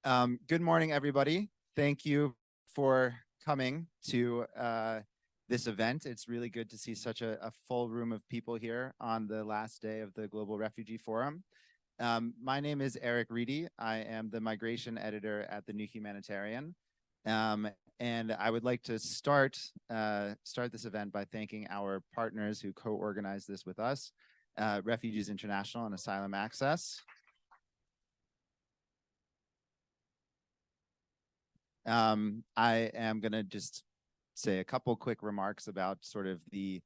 Good morning, everybody. Thank you for coming to this event. It's really good to see such a full room of people here on the last day of the Global Refugee Forum. My name is Eric Reedy. I am the migration editor at the New Humanitarian. And I would like to start this event by thanking our partners who co-organized this with us, Refugees International and Asylum Access. I am going to just say a couple quick remarks about sort of the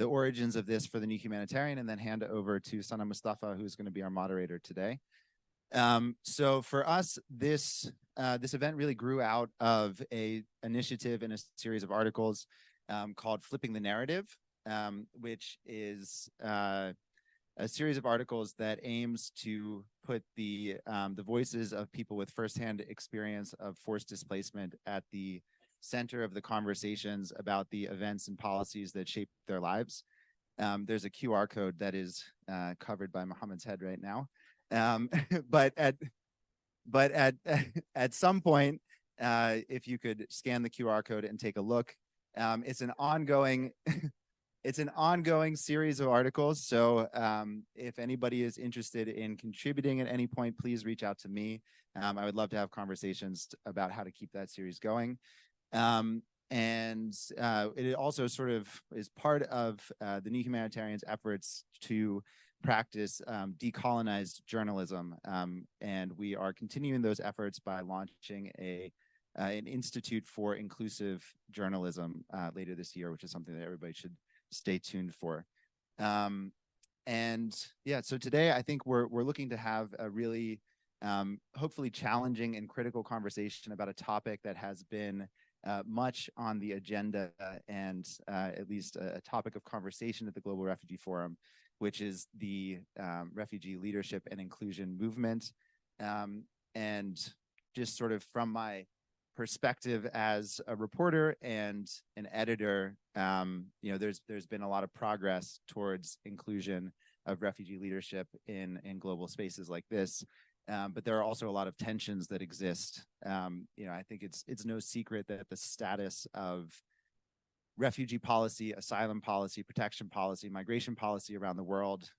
origins of this for the New Humanitarian, and then hand it over to Sana Mustafa, who's going to be our moderator today. So for us, this event really grew out of an initiative in a series of articles called Flipping the Narrative, which is a series of articles that aims to put the voices of people with firsthand experience of forced displacement at the center of the conversations about the events and policies that shape their lives. There's a QR code that is covered by Mohammed's head right now. But at some point, if you could scan the QR code and take a look, it's an ongoing it's an ongoing series of articles. So if anybody is interested in contributing at any point, please reach out to me. I would love to have conversations about how to keep that series going. It also sort of is part of the New Humanitarian's efforts to practice decolonized journalism. And we are continuing those efforts by launching an Institute for Inclusive Journalism later this year, which is something that everybody should stay tuned for. And yeah, so today I think we're looking to have a really hopefully challenging and critical conversation about a topic that has been much on the agenda and at least a topic of conversation at the Global Refugee Forum, which is the refugee leadership and inclusion movement. And just sort of from my perspective as a reporter and an editor, you know, there's been a lot of progress towards inclusion of refugee leadership in global spaces like this. But there are also a lot of tensions that exist. You know, I think it's no secret that the status of refugee policy, asylum policy, protection policy, migration policy around the world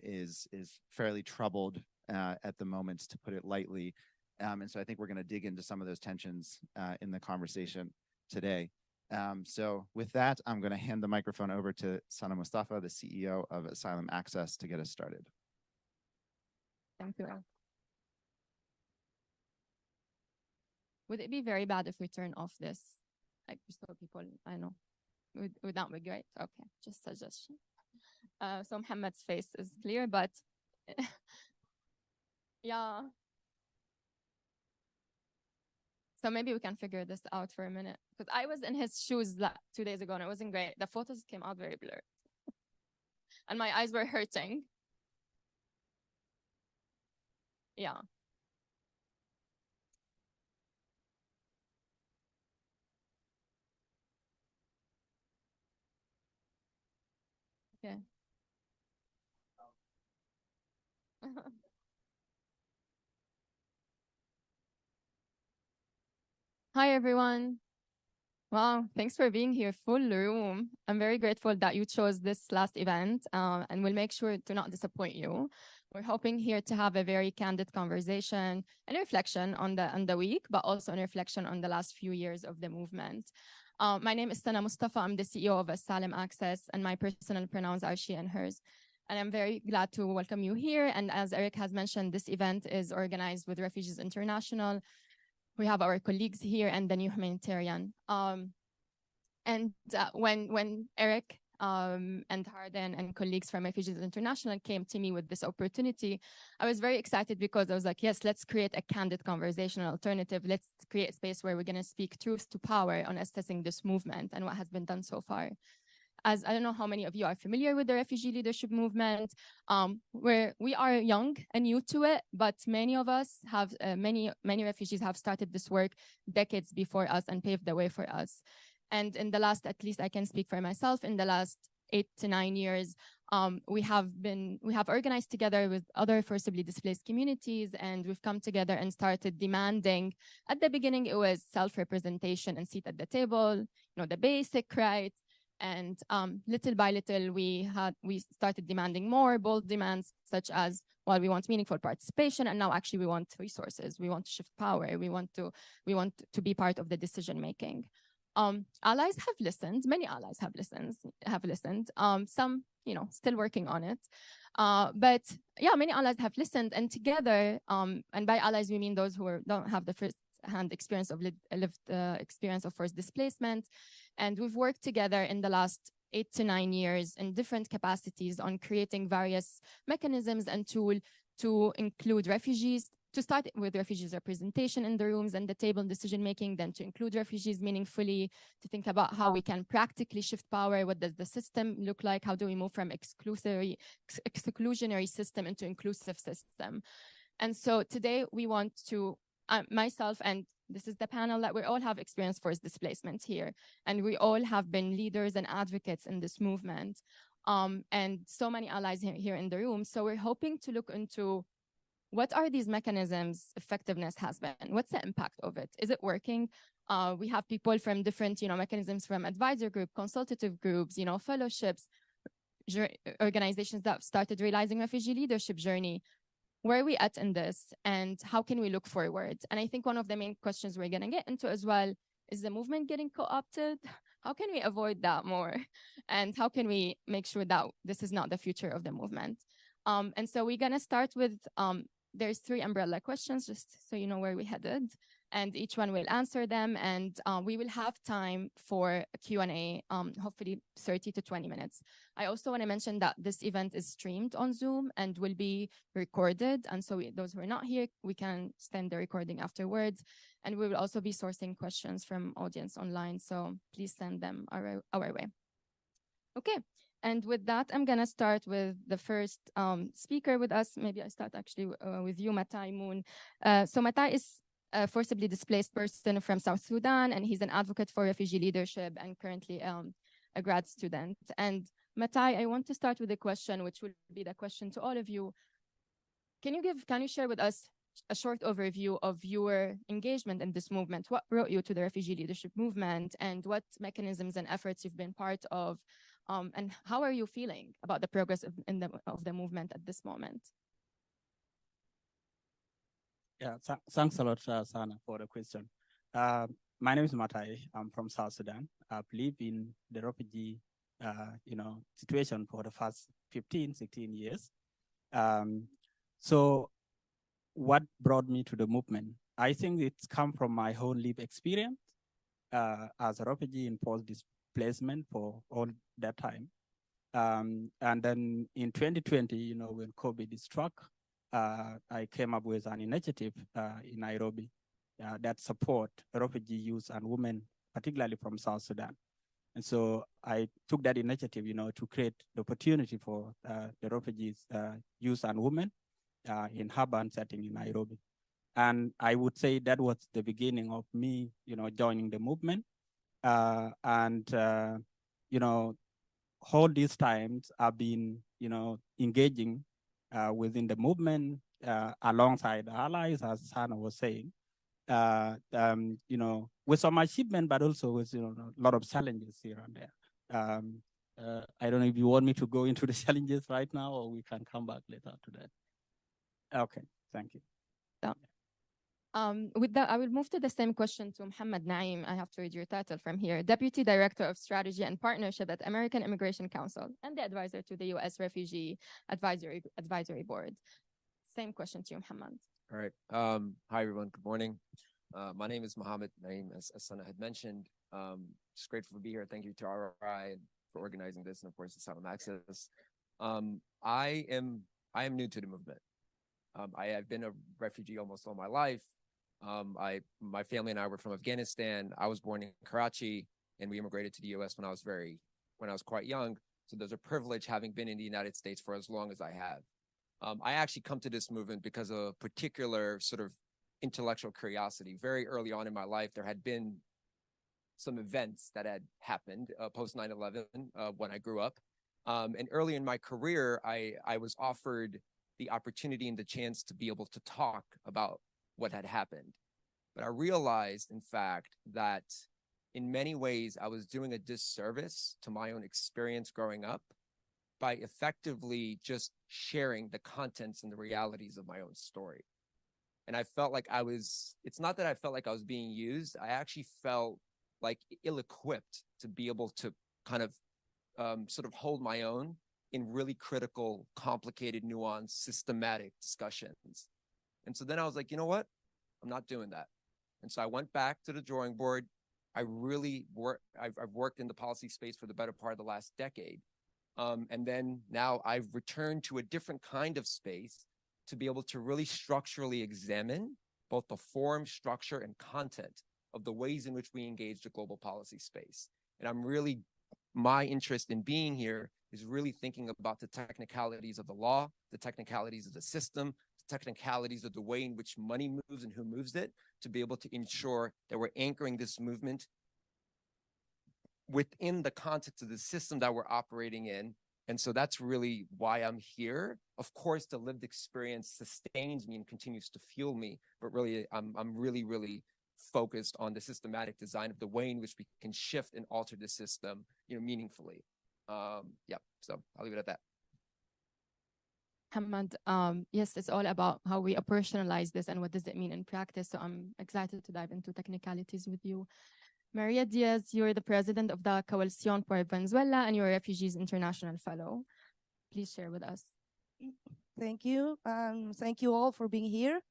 is fairly troubled at the moment, to put it lightly. And so I think we're going to dig into some of those tensions in the conversation today. So with that, I'm going to hand the microphone over to Sana Mustafa, the CEO of Asylum Access, to get us started. Thank you. Would it be very bad if we turn off this? Like, so people, I know. Would that be great? Okay, just suggestion. So Mohammed's face is clear, but yeah. So maybe we can figure this out for a minute. Because I was in his shoes 2 days ago and it wasn't great. The photos came out very blurred. And my eyes were hurting. Yeah. Okay. Hi, everyone. Wow, thanks for being here. Full room. I'm very grateful that you chose this last event, and we'll make sure to not disappoint you. We're hoping here to have a very candid conversation and reflection on the week, but also a reflection on the last few years of the movement. My name is Sana Mustafa. I'm the CEO of Asylum Access, and my personal pronouns are she and hers. And I'm very glad to welcome you here. And as Eric has mentioned, this event is organized with Refugees International. We have our colleagues here and the New Humanitarian. When Eric and Harden and colleagues from Refugees International came to me with this opportunity, I was very excited because I was like, yes, let's create a candid conversation alternative. Let's create a space where we're going to speak truth to power on assessing this movement and what has been done so far. As I don't know how many of you are familiar with the refugee leadership movement, where we are young and new to it, but many of us have, many refugees have started this work decades before us and paved the way for us. And in the last, at least I can speak for myself, in the last 8 to 9 years, We have organized together with other forcibly displaced communities, and we've come together and started demanding. At the beginning, it was self-representation and seat at the table, the basic rights. And little by little, we started demanding more bold demands, such as, well, we want meaningful participation, and now actually we want resources. We want to shift power. We want to be part of the decision making. Allies have listened. Many allies have listened. Some, still working on it. But yeah, many allies have listened, and together, and by allies we mean those who don't have the first-hand experience of lived experience of forced displacement. And we've worked together in the last 8 to 9 years in different capacities on creating various mechanisms and tools to include refugees, to start with refugees representation in the rooms and the table decision-making, then to include refugees meaningfully, to think about how we can practically shift power. What does the system look like? How do we move from exclusionary system into inclusive system? And so today we want to, myself, and this is the panel, that we all have experience forced displacement here, and we all have been leaders and advocates in this movement, and so many allies here in the room. So we're hoping to look into what are these mechanisms' effectiveness has been? What's the impact of it? Is it working? We have people from different, mechanisms, from advisor group, consultative groups, fellowships, organizations that started realizing refugee leadership journey. Where are we at in this, and how can we look forward? And I think one of the main questions we're going to get into as well is the movement getting co-opted? How can we avoid that more? And how can we make sure that this is not the future of the movement? And so we're going to start with, there's 3 umbrella questions, just so you know where we're headed. And each one will answer them. And we will have time for a Q&A, hopefully 30 to 20 minutes. I also want to mention that this event is streamed on Zoom and will be recorded. And so those who are not here, we can send the recording afterwards. And we will also be sourcing questions from audience online. So please send them our way. Okay. And with that, I'm going to start with the first speaker with us. Maybe I start actually with you, Matai Moon. So Matai is a forcibly displaced person from South Sudan, and he's an advocate for refugee leadership and currently a grad student. And Matai, I want to start with a question, which will be the question to all of you. Can you share with us a short overview of your engagement in this movement? What brought you to the refugee leadership movement, and what mechanisms and efforts you've been part of? And how are you feeling about the progress of the movement at this moment? Yeah, thanks a lot, Sana, for the question. My name is Matai. I'm from South Sudan. I've lived in the refugee, situation for the first 15, 16 years. So what brought me to the movement? I think it's come from my whole lived experience as a refugee in forced displacement for all that time. And then in 2020, when COVID struck, I came up with an initiative in Nairobi that support refugee youth and women, particularly from South Sudan. And so I took that initiative, to create the opportunity for the refugees, youth and women in urban setting in Nairobi. And I would say that was the beginning of me, joining the movement. All these times I've been, engaging within the movement alongside allies, as Sana was saying, with some achievement, but also with a lot of challenges here and there. I don't know if you want me to go into the challenges right now, or we can come back later to that. Okay, thank you. With that, I will move to the same question to Mohammed Naim. I have to read your title from here. Deputy Director of Strategy and Partnership at American Immigration Council and the advisor to the U.S. Refugee Advisory Board. Same question to you, Mohammed. All right. Hi, everyone. Good morning. My name is Mohammed Naim, as Sana had mentioned. Just grateful to be here. Thank you to RRI for organizing this, and of course, Asylum Access. I am new to the movement. I have been a refugee almost all my life. My family and I were from Afghanistan. I was born in Karachi, and we immigrated to the U.S. when I was quite young. So there's a privilege having been in the United States for as long as I have. I actually come to this movement because of a particular sort of intellectual curiosity. Very early on in my life, there had been some events that had happened post 9/11 when I grew up. And early in my career, I was offered the opportunity and the chance to be able to talk about what had happened. But I realized, in fact, that in many ways, I was doing a disservice to my own experience growing up by effectively just sharing the contents and the realities of my own story. And I felt like it's not that I felt like I was being used. I actually felt like ill-equipped to be able to kind of sort of hold my own in really critical, complicated, nuanced, systematic discussions. And so then I was like, you know what? I'm not doing that. And so I went back to the drawing board. I've worked in the policy space for the better part of the last decade. And then now I've returned to a different kind of space to be able to really structurally examine both the form, structure, and content of the ways in which we engage the global policy space. And my interest in being here is really thinking about the technicalities of the law, the technicalities of the system, the technicalities of the way in which money moves and who moves it, to be able to ensure that we're anchoring this movement within the context of the system that we're operating in. And so that's really why I'm here. Of course, the lived experience sustains me and continues to fuel me, but really, I'm really focused on the systematic design of the way in which we can shift and alter the system, meaningfully. So I'll leave it at that. Hamad, yes, it's all about how we operationalize this and what does it mean in practice. So I'm excited to dive into technicalities with you. Maria Diaz, you're the president of the Coalición por Venezuela and you're a Refugees International Fellow. Please share with us. Thank you. Thank you all for being here.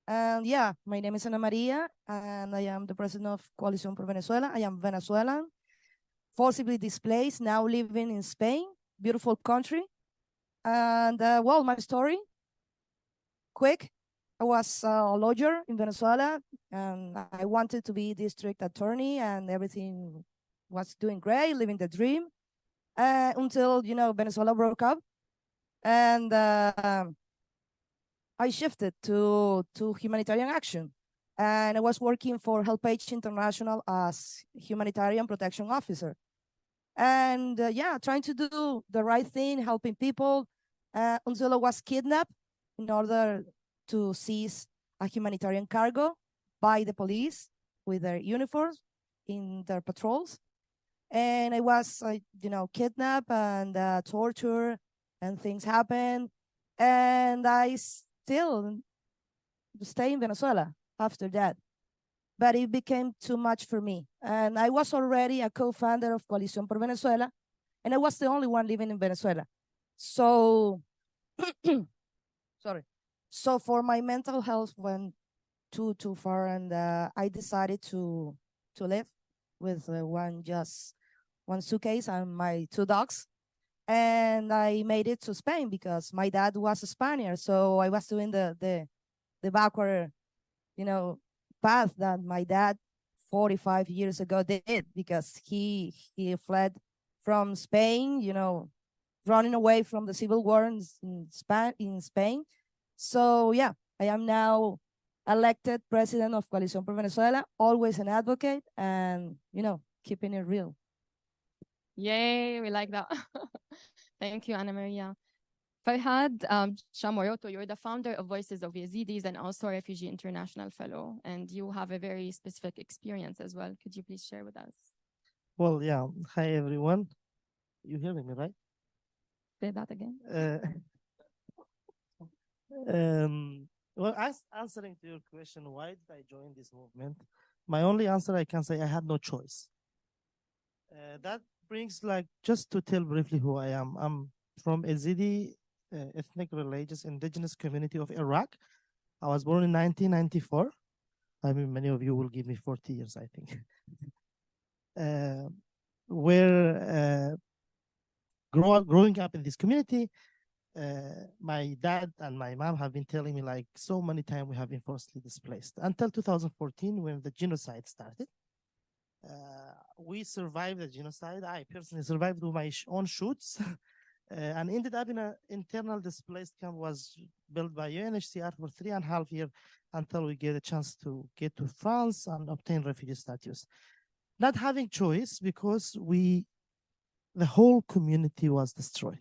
And yeah, my name is Ana Maria, and I am the president of Coalición por Venezuela. I am Venezuelan, forcibly displaced, now living in Spain, beautiful country. And well, my story, quick. I was a lawyer in Venezuela, and I wanted to be district attorney, and everything was doing great, living the dream, until, Venezuela broke up. And I shifted to humanitarian action. And I was working for HelpAge International as humanitarian protection officer. And trying to do the right thing, helping people, until I was kidnapped in order to seize a humanitarian cargo by the police with their uniforms in their patrols. And I was, kidnapped and tortured, and things happened. And I still stay in Venezuela after that. But it became too much for me. And I was already a co-founder of Coalición por Venezuela, and I was the only one living in Venezuela. So, sorry. So for my mental health went too far, and I decided to live with one suitcase and my 2 dogs. And I made it to Spain because my dad was a Spaniard. So I was doing the backward, path that my dad 45 years ago did, because he fled from Spain, running away from the civil war in Spain. So yeah, I am now elected president of Coalición por Venezuela, always an advocate, and keeping it real. Yay, we like that. Thank you, Ana Maria. Farhad Shamoroto, you're the founder of Voices of Yazidis and also a Refugee International Fellow, and you have a very specific experience as well. Could you please share with us? Well, yeah. Hi, everyone. You hearing me, right? Say that again. Well, as answering to your question, why did I join this movement? My only answer, I can say I had no choice. That brings, just to tell briefly who I am. I'm from Yazidi ethnic, religious, indigenous community of Iraq. I was born in 1994. I mean, many of you will give me 40 years, I think. Growing up in this community, my dad and my mom have been telling me so many times we have been forcibly displaced until 2014 when the genocide started. We survived the genocide. I personally survived with my own shoots and ended up in an internal displaced camp was built by UNHCR for 3.5 years until we get a chance to get to France and obtain refugee status. Not having choice because we the whole community was destroyed.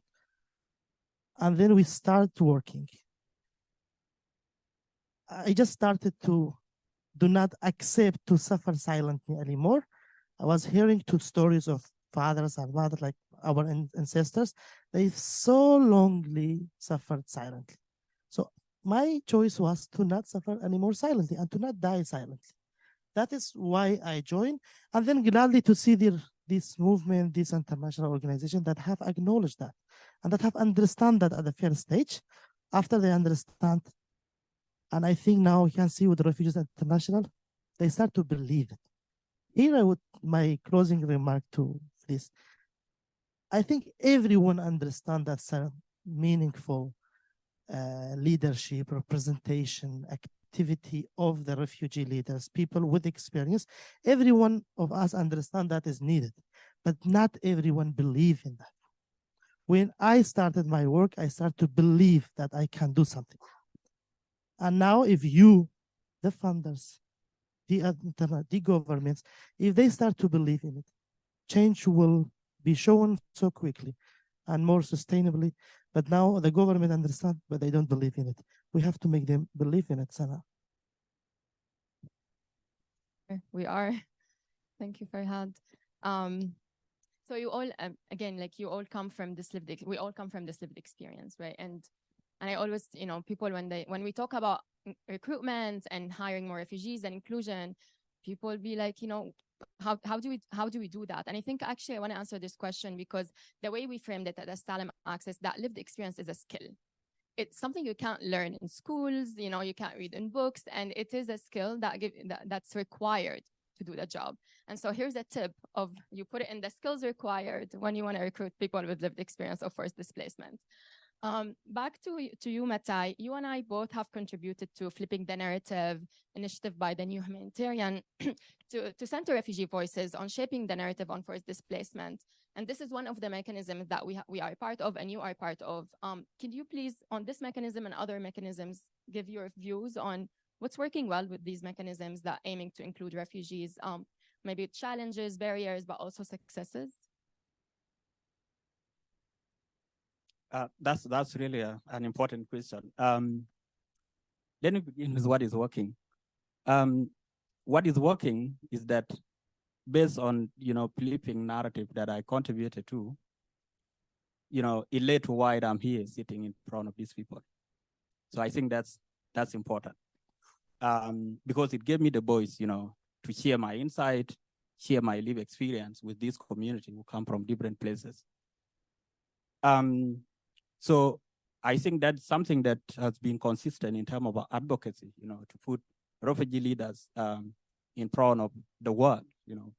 And then we started working. I just started to do not accept to suffer silently anymore. I was hearing two stories of fathers and mothers, like our ancestors. They so longly suffered silently. So my choice was to not suffer anymore silently and to not die silently. That is why I joined. And then gladly to see this movement, this international organization that have acknowledged that and that have understand that at the first stage. After they understand, and I think now we can see with Refugees International, they start to believe it. Here I would, my closing remark to this. I think everyone understands that's a meaningful leadership, representation, activity of the refugee leaders, people with experience. Everyone of us understand that is needed, but not everyone believe in that. When I started my work, I started to believe that I can do something. And now if you, the funders, the governments, if they start to believe in it, change will be shown so quickly and more sustainably. But now the government understand, but they don't believe in it. We have to make them believe in it, Sana. We are. Thank you, Farhad. So you all, again, like you all come from this we all come from this lived experience, right? And I always, people when we talk about recruitment and hiring more refugees and inclusion, people be like, how do we do that? And I think actually I want to answer this question because the way we framed it at Asylum Access, that lived experience is a skill. It's something you can't learn in schools, you can't read in books, and it is a skill that's required to do the job. And so here's a tip of you put it in the skills required when you want to recruit people with lived experience of forced displacement. Back to you, Matai. You and I both have contributed to Flipping the Narrative initiative by the New Humanitarian to center refugee voices on shaping the narrative on forced displacement. And this is one of the mechanisms that we are part of and you are part of. Can you please, on this mechanism and other mechanisms, give your views on what's working well with these mechanisms that aiming to include refugees, maybe challenges, barriers, but also successes? That's really an important question. Let me begin with what is working. What is working is that based on flipping narrative that I contributed to, it led to why I'm here sitting in front of these people. So I think that's important because it gave me the voice, to share my insight, share my lived experience with this community who come from different places. So I think that's something that has been consistent in terms of advocacy, to put refugee leaders in front of the world,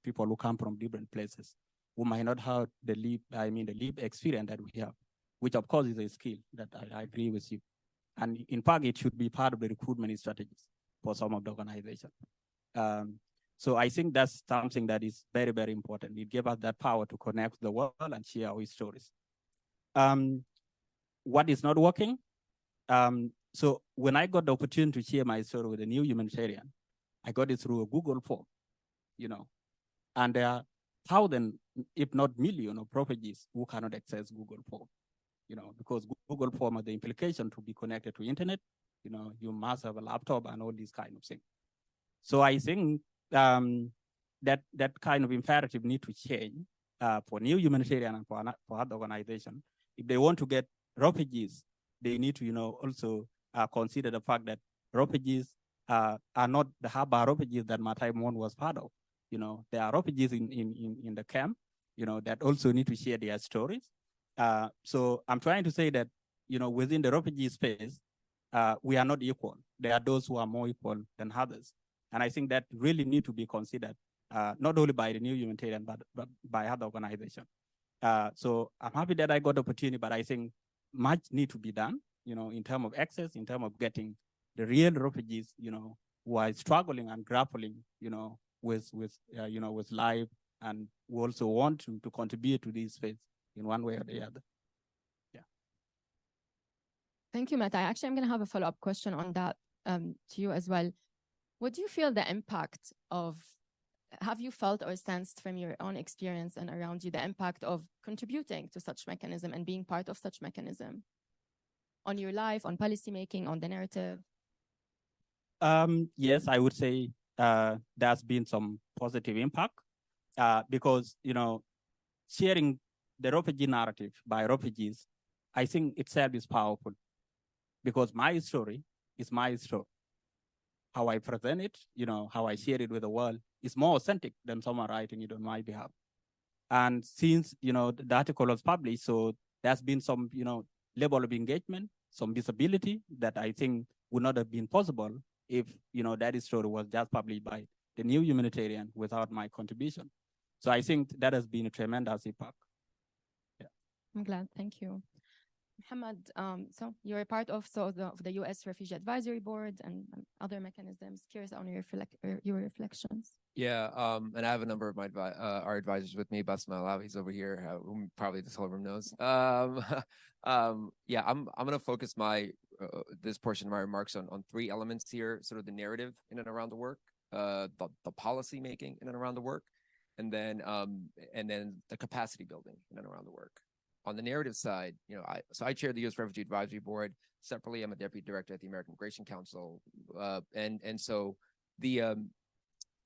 people who come from different places, who might not have the lived experience that we have, which of course is a skill that I agree with you. And in fact, it should be part of the recruitment strategies for some of the organizations. So I think that's something that is very, very important. It gave us that power to connect the world and share our stories. What is not working? So when I got the opportunity to share my story with a New Humanitarian, I got it through a Google form, and there are thousands, if not millions, of refugees who cannot access Google form, because Google form has the implication to be connected to internet, you must have a laptop and all these kind of things. So I think that kind of imperative need to change for New Humanitarian and for other organizations. If they want to get refugees, they need to, also consider the fact that refugees are not the Haba refugees that Matai Mon was part of. There are refugees in the camp, that also need to share their stories. So I'm trying to say that, within the refugee space, we are not equal. There are those who are more equal than others. And I think that really need to be considered, not only by the New Humanitarian, but by other organizations. So I'm happy that I got the opportunity, but I think much need to be done, in terms of access, in terms of getting the real refugees, who are struggling and grappling, with life, and who also want to contribute to this space in one way or the other. Yeah. Thank you, Matai. Actually, I'm going to have a follow-up question on that to you as well. What do you feel the impact of have you felt or sensed from your own experience and around you the impact of contributing to such mechanism and being part of such mechanism on your life, on policymaking, on the narrative? Yes, I would say there's been some positive impact because, sharing the refugee narrative by refugees, I think itself is powerful because my story is my story. How I present it, how I share it with the world is more authentic than someone writing it on my behalf. And since, the article was published, so there's been some, level of engagement, some visibility that I think would not have been possible if, that story was just published by the new Humanitarian without my contribution. So I think that has been a tremendous impact. Yeah. I'm glad, thank you. Mohammed, so you're a part of the U.S. Refugee Advisory Board and other mechanisms. Curious on your reflections. Yeah, and I have a number of our advisors with me. Basma Alawi's over here, whom probably this whole room knows. Yeah, I'm going to focus this portion of my remarks on three elements here: sort of the narrative in and around the work, the policy making in and around the work, and then the capacity building in and around the work. On the narrative side, I chair the U.S. Refugee Advisory Board. Separately, I'm a deputy director at the American Migration Council, and so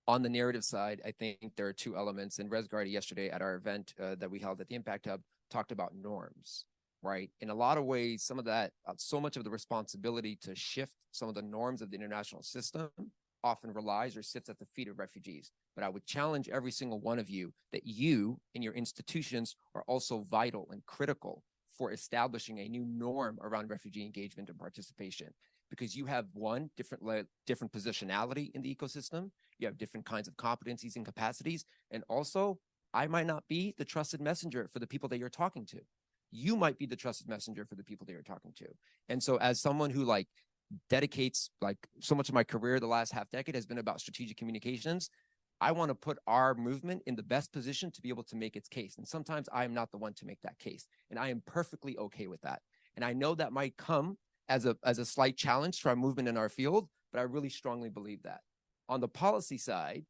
on the narrative side, I think there are two elements. And Resgardi yesterday at our event that we held at the Impact Hub talked about norms, right? In a lot of ways, some of that, so much of the responsibility to shift some of the norms of the international system often relies or sits at the feet of refugees. But I would challenge every single one of you that you and your institutions are also vital and critical for establishing a new norm around refugee engagement and participation, because you have different positionality in the ecosystem, you have different kinds of competencies and capacities, and also I might not be the trusted messenger for the people that you're talking to. You might be the trusted messenger for the people that you're talking to. And so as someone who dedicates so much of my career, the last half decade has been about strategic communications, I want to put our movement in the best position to be able to make its case. And sometimes I am not the one to make that case. And I am perfectly okay with that. And I know that might come as a slight challenge to our movement in our field, but I really strongly believe that. On the policy side,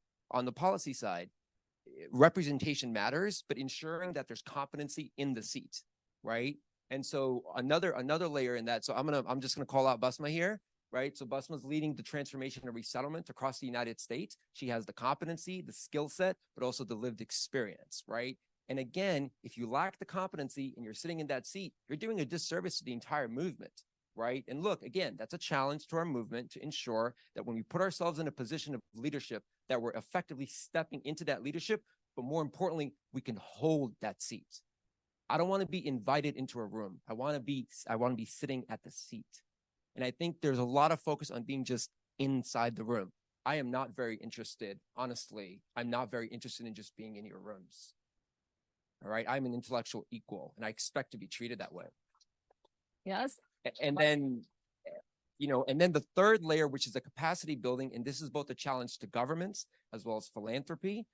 representation matters, but ensuring that there's competency in the seat, right? And so another layer in that, so I'm just gonna call out Basma here, right? So Basma's leading the transformation and resettlement across the United States. She has the competency, the skill set, but also the lived experience, right? And again, if you lack the competency and you're sitting in that seat, you're doing a disservice to the entire movement, right? And look, again, that's a challenge to our movement to ensure that when we put ourselves in a position of leadership, that we're effectively stepping into that leadership, but more importantly, we can hold that seat. I don't want to be invited into a room. I want to be sitting at the seat. And I think there's a lot of focus on being just inside the room. I am not very interested, honestly, I'm not very interested in just being in your rooms. All right, I'm an intellectual equal, and I expect to be treated that way. Yes. And then, and then the third layer, which is the capacity building, and this is both a challenge to governments as well as philanthropy.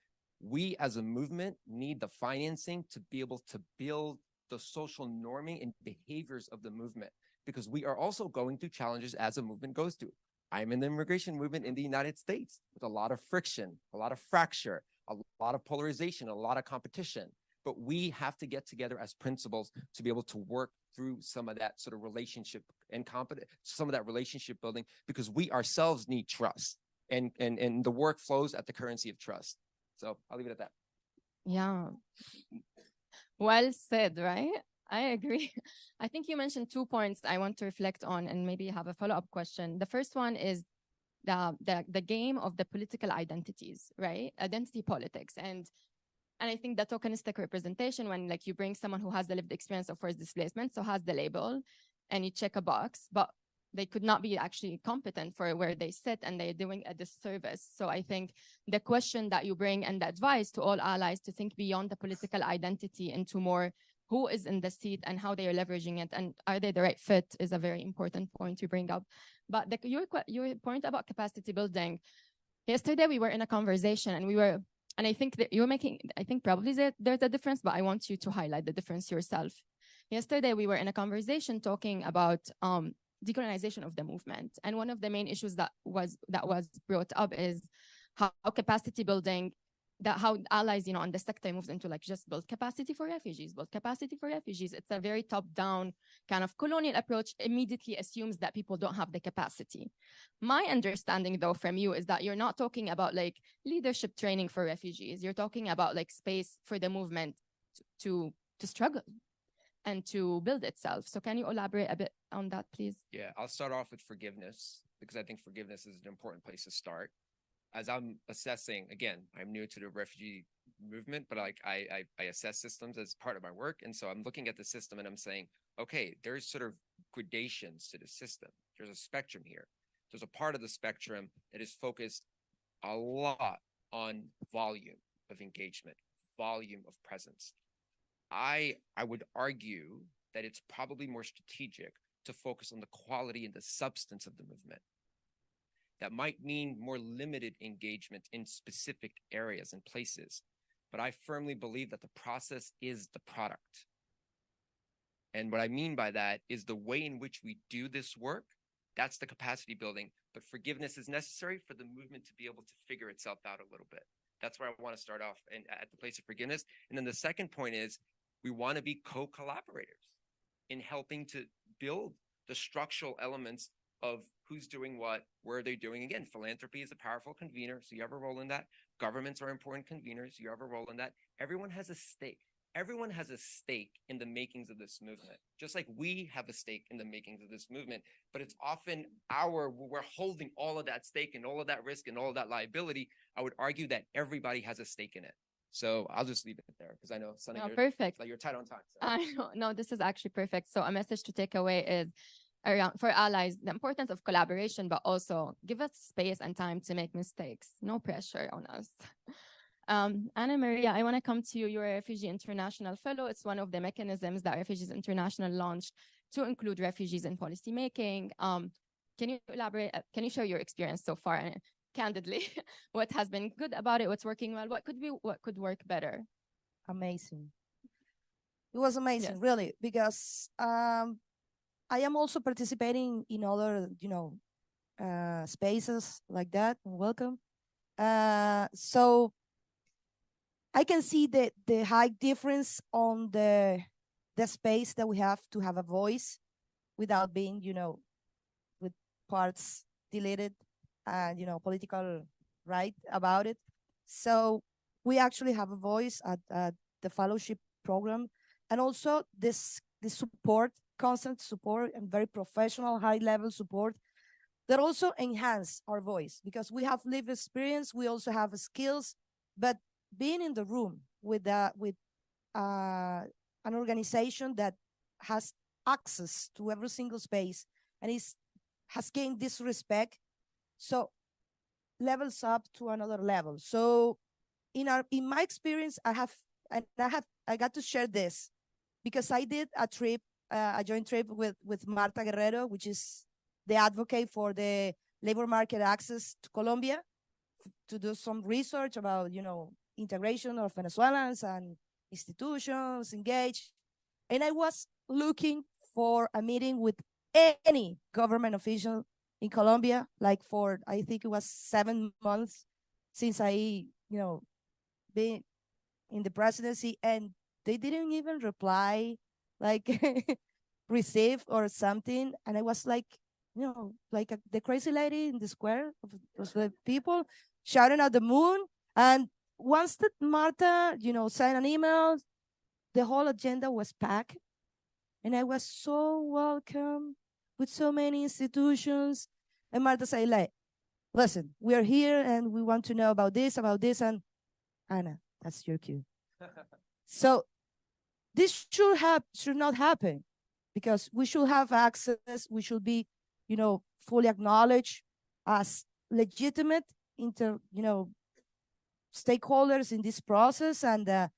We as a movement need the financing to be able to build the social norming and behaviors of the movement, because we are also going through challenges as a movement goes through. I'm in the immigration movement in the United States with a lot of friction, a lot of fracture, a lot of polarization, a lot of competition. But we have to get together as principals to be able to work through some of that sort of relationship and some of that relationship building, because we ourselves need trust, and the work flows at the currency of trust. So I'll leave it at that. Yeah. Well said, right? I agree. I think you mentioned 2 points I want to reflect on and maybe have a follow-up question. The first one is the game of the political identities, right? Identity politics. And I think the tokenistic representation, when you bring someone who has the lived experience of forced displacement, so has the label, and you check a box, but they could not be actually competent for where they sit, and they're doing a disservice. So I think the question that you bring and the advice to all allies to think beyond the political identity into more who is in the seat and how they are leveraging it, and are they the right fit, is a very important point you bring up. But your point about capacity building, yesterday we were in a conversation, and I think that I think probably there's a difference, but I want you to highlight the difference yourself. Yesterday we were in a conversation talking about decolonization of the movement, and one of the main issues that was brought up is how capacity building that how allies, you know, on the sector moves into like just build capacity for refugees, build capacity for refugees. It's a very top-down kind of colonial approach, immediately assumes that people don't have the capacity. My understanding though from you is that you're not talking about like leadership training for refugees. You're talking about like space for the movement to struggle and to build itself. So can you elaborate a bit on that, please? Yeah, I'll start off with forgiveness, because I think forgiveness is an important place to start. As I'm assessing, again, I'm new to the refugee movement, but like I assess systems as part of my work. And so I'm looking at the system and I'm saying, okay, there's sort of gradations to the system. There's a spectrum here. There's a part of the spectrum that is focused a lot on volume of engagement, volume of presence. I would argue that it's probably more strategic to focus on the quality and the substance of the movement. That might mean more limited engagement in specific areas and places, but I firmly believe that the process is the product. And what I mean by that is the way in which we do this work, that's the capacity building, but forgiveness is necessary for the movement to be able to figure itself out a little bit. That's where I want to start off, and at the place of forgiveness. And then the second point is we want to be co-collaborators in helping to build the structural elements of who's doing what, where are they doing. Again, philanthropy is a powerful convener, so you have a role in that. Governments are important conveners, you have a role in that. Everyone has a stake. Everyone has a stake in the makings of this movement, just like we have a stake in the makings of this movement. But it's often we're holding all of that stake and all of that risk and all of that liability. I would argue that everybody has a stake in it. So I'll just leave it there because I know something. No, perfect. Like you're tight on time. So. I know. No, this is actually perfect. So a message to take away is around for allies, the importance of collaboration, but also give us space and time to make mistakes. No pressure on us. Anna Maria, I want to come to you. You're a Refugee International Fellow. It's one of the mechanisms that Refugees International launched to include refugees in policymaking. Can you elaborate? Can you share your experience so far? And candidly, what has been good about it? What's working well? What could work better? Amazing. It was amazing, Yes. really, because I am also participating in other, spaces like that. Welcome. So I can see the high difference on the space that we have to have a voice without being, with parts deleted and, political right about it. So we actually have a voice at the fellowship program, and also this support, constant support, and very professional, high-level support that also enhance our voice, because we have lived experience, we also have skills, but being in the room with an organization that has access to every single space and has gained this respect, so levels up to another level. So in my experience, I got to share this because I did a joint trip with Marta Guerrero, which is the advocate for the labor market access to Colombia, to do some research about, integration of Venezuelans and institutions engaged. And I was looking for a meeting with any government official in Colombia, like for, I think it was 7 months since I, been in the presidency, and they didn't even reply, like receive or something. And I was like, like the crazy lady in the square of the people shouting at the moon. And once that Marta, sent an email, the whole agenda was packed. And I was so welcome with so many institutions. And Marta said, like, listen, we are here and we want to know about this. And Anna, that's your cue. So this should not happen, because we should have access. We should be, fully acknowledged as legitimate stakeholders in this process. And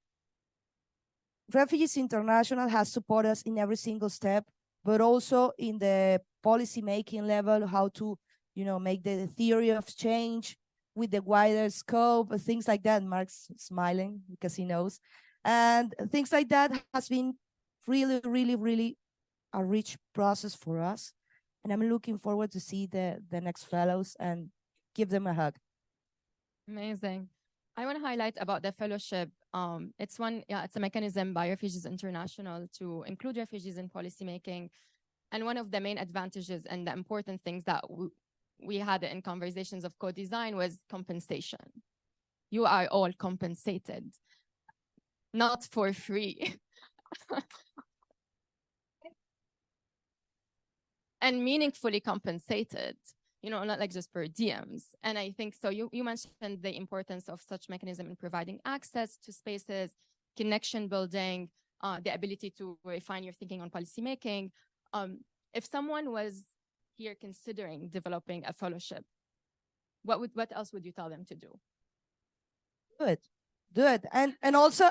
Refugees International has supported us in every single step, but also in the policy making level, how to, make the theory of change with the wider scope, things like that. Mark's smiling because he knows. And things like that has been really, really, really a rich process for us. And I'm looking forward to see the next fellows and give them a hug. Amazing. I want to highlight about the fellowship. It's a mechanism by Refugees International to include refugees in policymaking. And one of the main advantages and the important things that we had in conversations of co-design was compensation. You are all compensated, not for free. And meaningfully compensated, not like just per diems. And I think so. You mentioned the importance of such mechanism in providing access to spaces, connection building, the ability to refine your thinking on policymaking. If someone was here considering developing a fellowship, what else would you tell them to do? Do it. And also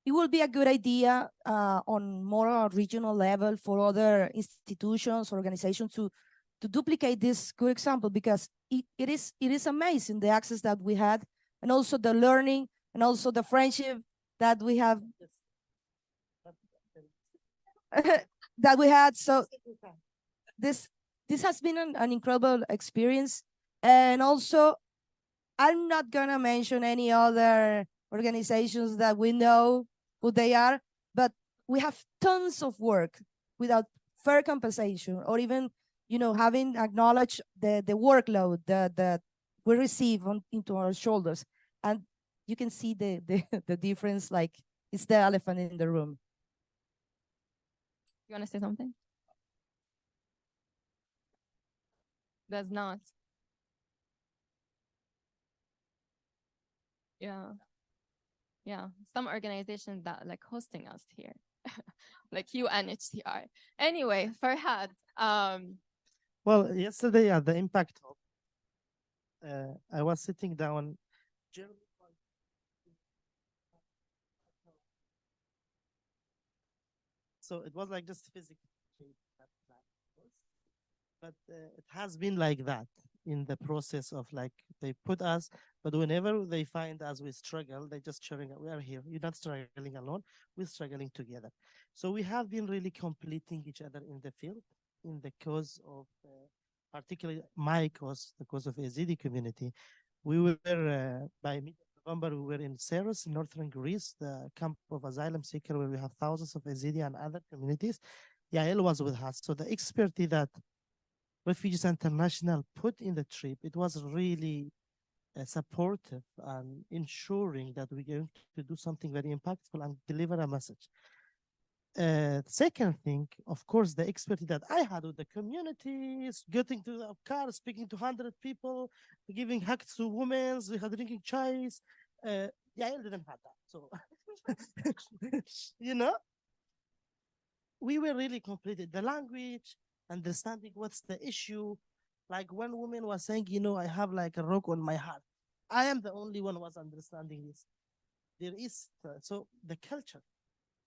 it will be a good idea on more regional level for other institutions, organizations to duplicate this good example, because it is amazing the access that we had, and also the learning, and also the friendship that we have that we had. So this has been an incredible experience. And also, I'm not gonna mention any other organizations that we know who they are, but we have tons of work without fair compensation, or even having acknowledged the workload that we receive into our shoulders. And you can see the difference, like it's the elephant in the room. You want to say something? Does not. Yeah, some organizations that like hosting us here, like UNHCR. Anyway, Farhad. Well, yesterday at the Impact Hub, I was sitting down. So it was like just physically, but it has been like that in the process of like they put us, but whenever they find us we struggle, they just sharing we are here. You're not struggling alone, we're struggling together. So we have been really completing each other in the field, in the cause of particularly my cause, the cause of Yazidi community. We were by mid-November, we were in Seros, in northern Greece, the camp of asylum seeker where we have thousands of Yazidi and other communities. Yael was with us. So the expertise that Refugees International put in the trip, it was really supportive and ensuring that we're going to do something very impactful and deliver a message. Second thing, of course, the expertise that I had with the communities, getting to the car, speaking to 100 people, giving hugs to women, we had drinking chais. Yael didn't have that. So, we were really completed. The language, understanding what's the issue. Like one woman was saying, I have like a rock on my heart. I am the only one who was understanding this. There is, so the culture.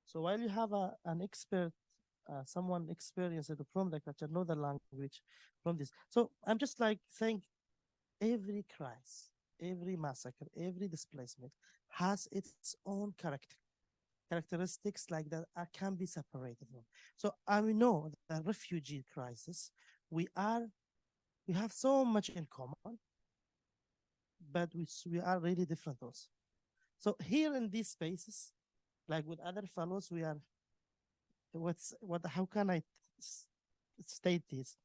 So while you have an expert, someone experienced it from the culture, know the language from this. So I'm just like saying every crisis, every massacre, every displacement has its own characteristics like that can be separated from. So I know the refugee crisis, we have so much in common, but we are really different also. So here in these spaces, like with other fellows, we are how can I state this?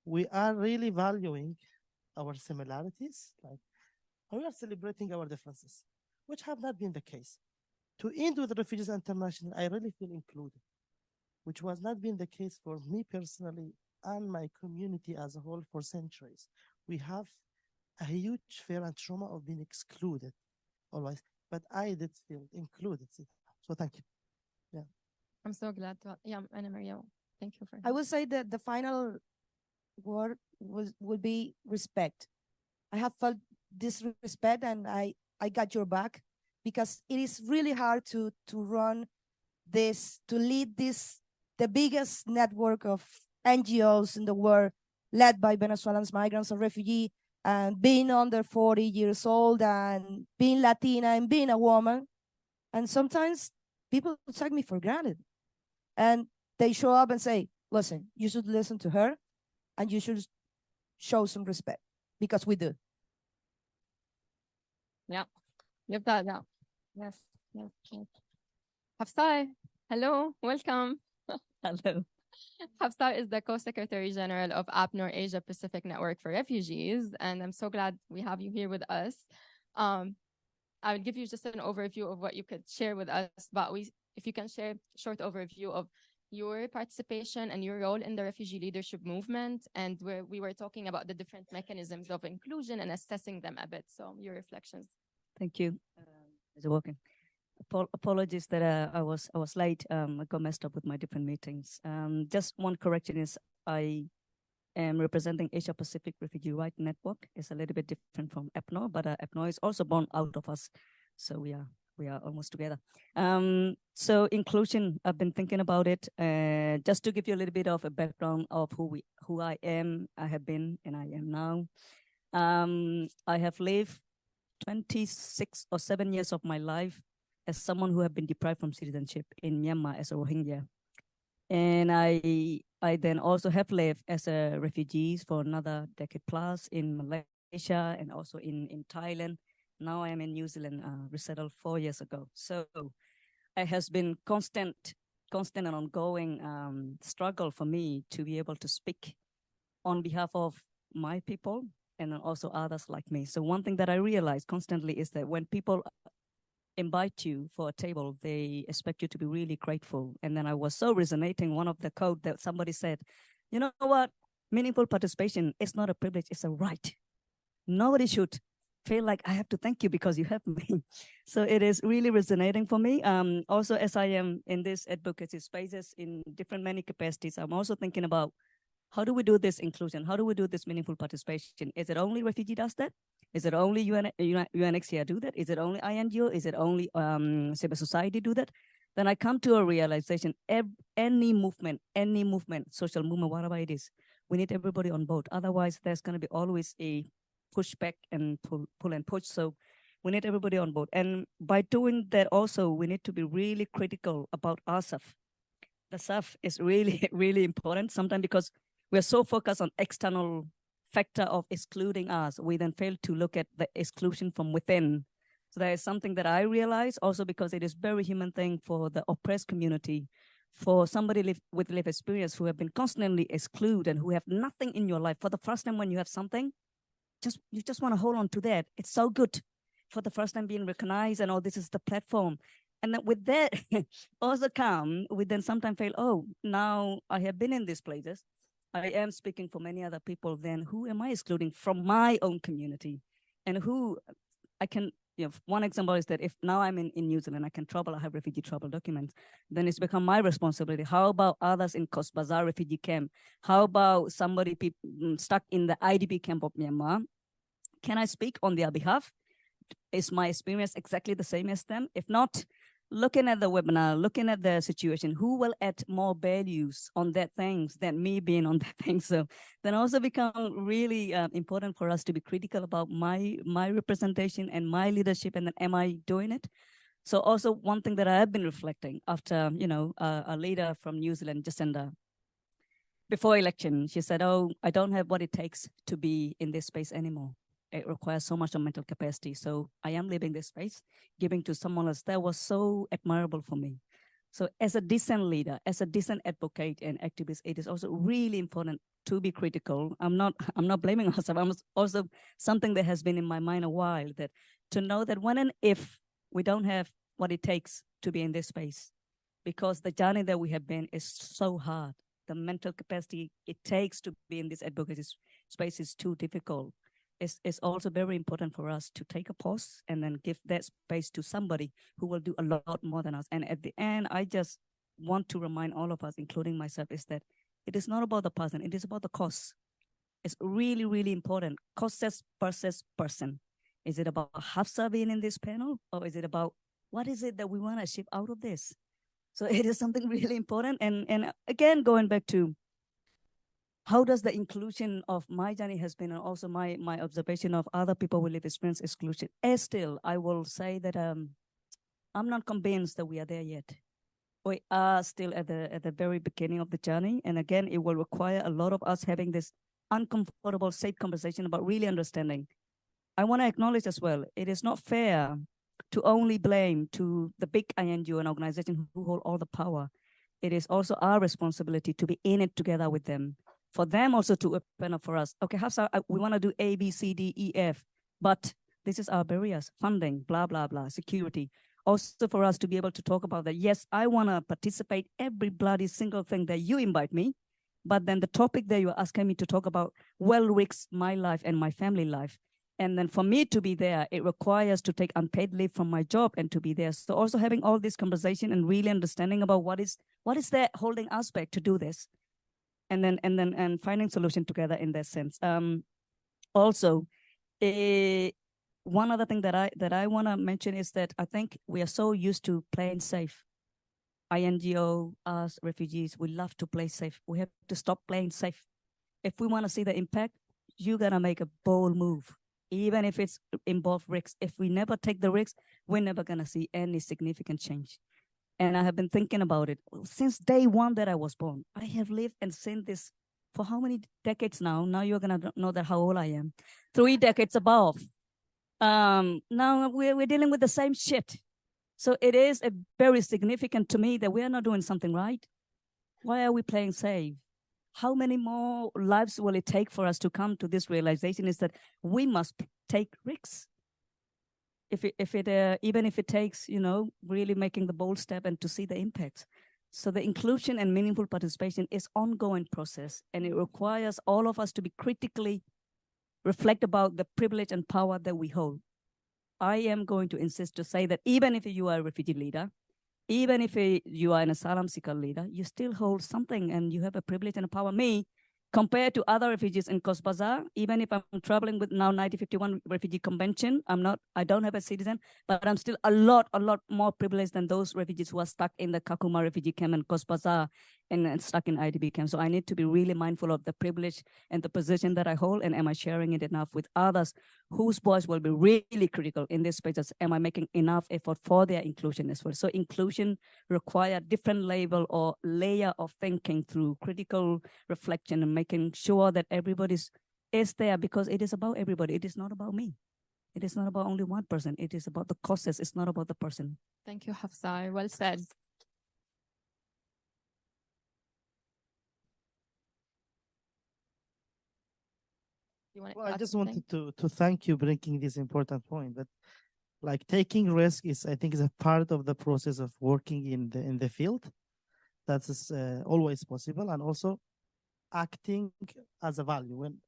We are really valuing our similarities, like we are celebrating our differences, which have not been the case. To end with Refugees International, I really feel included, which was not been the case for me personally and my community as a whole for centuries. We have a huge fear and trauma of being excluded always, but I did feel included. So thank you. Yeah. I'm so glad to, Ana Maria, thank you for I would say that the final word would be respect. I have felt this respect, and I got your back, because it is really hard to run this, to lead this, the biggest network of NGOs in the world, led by Venezuelans, migrants, and refugees, and being under 40 years old, and being Latina, and being a woman. And sometimes people take me for granted. And they show up and say, listen, you should listen to her, and you should show some respect, because we do. Yeah, Give that now. Yes, yes, yes. Hafsa, hello, welcome. Hello. Hafsa is the Co-Secretary General of APNOR Asia Pacific Network for Refugees, and I'm so glad we have you here with us. I will give you just an overview of what you could share with us, but if you can share a short overview of your participation and your role in the refugee leadership movement, and where we were talking about the different mechanisms of inclusion and assessing them a bit. So your reflections. Thank you. Is it working? Apologies that I was late. I got messed up with my different meetings. Just one correction is I am representing Asia Pacific Refugee Rights Network. It's a little bit different from APNOR, but APNOR is also born out of us, so we are almost together. So inclusion, I've been thinking about it. Just to give you a little bit of a background of who I am, I have been, and I am now. I have lived 26 or 7 years of my life as someone who have been deprived from citizenship in Myanmar as a Rohingya. And I then also have lived as a refugee for another decade plus in Malaysia and also in Thailand. Now I am in New Zealand, resettled 4 years ago. So it has been constant and ongoing struggle for me to be able to speak on behalf of my people and also others like me. So one thing that I realize constantly is that when people invite you for a table, they expect you to be really grateful. And then I was so resonating one of the quote that somebody said, you know what, meaningful participation is not a privilege, it's a right. Nobody should feel like I have to thank you because you have me. So it is really resonating for me. Also, as I am in this advocacy spaces in different many capacities, I'm also thinking about how do we do this inclusion? How do we do this meaningful participation? Is it only refugee does that? Is it only UNHCR do that? Is it only INGO? Is it only civil society do that? Then I come to a realization, any movement, social movement, whatever it is, we need everybody on board. Otherwise, there's going to be always a pushback and pull and push. So we need everybody on board. And by doing that also, we need to be really critical about our stuff. The stuff is really, really important sometimes because we're so focused on external factor of excluding us, we then fail to look at the exclusion from within. So that is something that I realize also because it is very human thing for the oppressed community, for somebody with lived experience who have been constantly excluded and who have nothing in your life. For the first time when you have something, you just want to hold on to that. It's so good for the first time being recognized and this is the platform. And then with that also come, we then sometimes feel, oh, now I have been in these places. I am speaking for many other people, then who am I excluding from my own community? And who I can, one example is that if now I'm in New Zealand, I can travel, I have refugee travel documents, then it's become my responsibility. How about others in Cox's Bazar refugee camp? How about somebody stuck in the IDP camp of Myanmar? Can I speak on their behalf? Is my experience exactly the same as them? If not, looking at the webinar, looking at the situation, who will add more values on that things than me being on that thing? So then also become really important for us to be critical about my representation and my leadership, and then am I doing it? So also one thing that I have been reflecting after, a leader from New Zealand, Jacinda, before election, she said, oh, I don't have what it takes to be in this space anymore. It requires so much of mental capacity. So I am leaving this space, giving to someone else. That was so admirable for me. So as a decent leader, as a decent advocate and activist, it is also really important to be critical. I'm not blaming myself. I'm also something that has been in my mind a while, that to know that when and if we don't have what it takes to be in this space, because the journey that we have been is so hard. The mental capacity it takes to be in this advocacy space is too difficult. It's also very important for us to take a pause and then give that space to somebody who will do a lot more than us. And at the end, I just want to remind all of us, including myself, is that it is not about the person, it is about the cause. It's really, really important. Causes versus person. Is it about Hafsa being in this panel, or is it about what is it that we want to achieve out of this? So it is something really important. And again, going back to how does the inclusion of my journey has been, and also my observation of other people with lived experience exclusion. As still, I will say that I'm not convinced that we are there yet. We are still at the very beginning of the journey. And again, it will require a lot of us having this uncomfortable, safe conversation about really understanding. I want to acknowledge as well, it is not fair to only blame to the big INGO and organization who hold all the power. It is also our responsibility to be in it together with them, for them also to open up for us. Okay, Hafsa, we want to do A, B, C, D, E, F, but this is our barriers, funding, blah, blah, blah, security. Also for us to be able to talk about that, yes, I want to participate every bloody single thing that you invite me, but then the topic that you're asking me to talk about will risk my life and my family life. And then for me to be there, it requires to take unpaid leave from my job and to be there. So also having all this conversation and really understanding about what is that holding aspect to do this, and finding solution together in that sense. Also, one other thing that I want to mention is that I think we are so used to playing safe. INGO, us, refugees, we love to play safe. We have to stop playing safe. If we want to see the impact, you got to make a bold move, even if it's involved risks. If we never take the risks, we're never going to see any significant change. And I have been thinking about it since day one that I was born. I have lived and seen this for how many decades now? Now you're going to know that how old I am. 3 decades above. Now we're dealing with the same shit. So it is very significant to me that we are not doing something right. Why are we playing safe? How many more lives will it take for us to come to this realization is that we must take risks. Even if it takes, really making the bold step and to see the impact. So the inclusion and meaningful participation is ongoing process, and it requires all of us to be critically reflect about the privilege and power that we hold. I am going to insist to say that even if you are a refugee leader, even if you are an asylum seeker leader, you still hold something and you have a privilege and a power. Me, compared to other refugees in Cox's Bazar, even if I'm traveling with now 1951 Refugee Convention, I don't have a citizen, but I'm still a lot more privileged than those refugees who are stuck in the Kakuma refugee camp and Cox's Bazar and stuck in IDP camp. So I need to be really mindful of the privilege and the position that I hold, and am I sharing it enough with others whose voice will be really critical in this space? Am I making enough effort for their inclusion as well? So inclusion requires different level or layer of thinking through critical reflection and making sure that everybody is there, because it is about everybody. It is not about me. It is not about only one person. It is about the causes. It's not about the person. Thank you, Hafsa. Well said. I just wanted to thank you bringing this important point, that like taking risk is, I think, is a part of the process of working in the field. That is always possible, and also acting as a value. When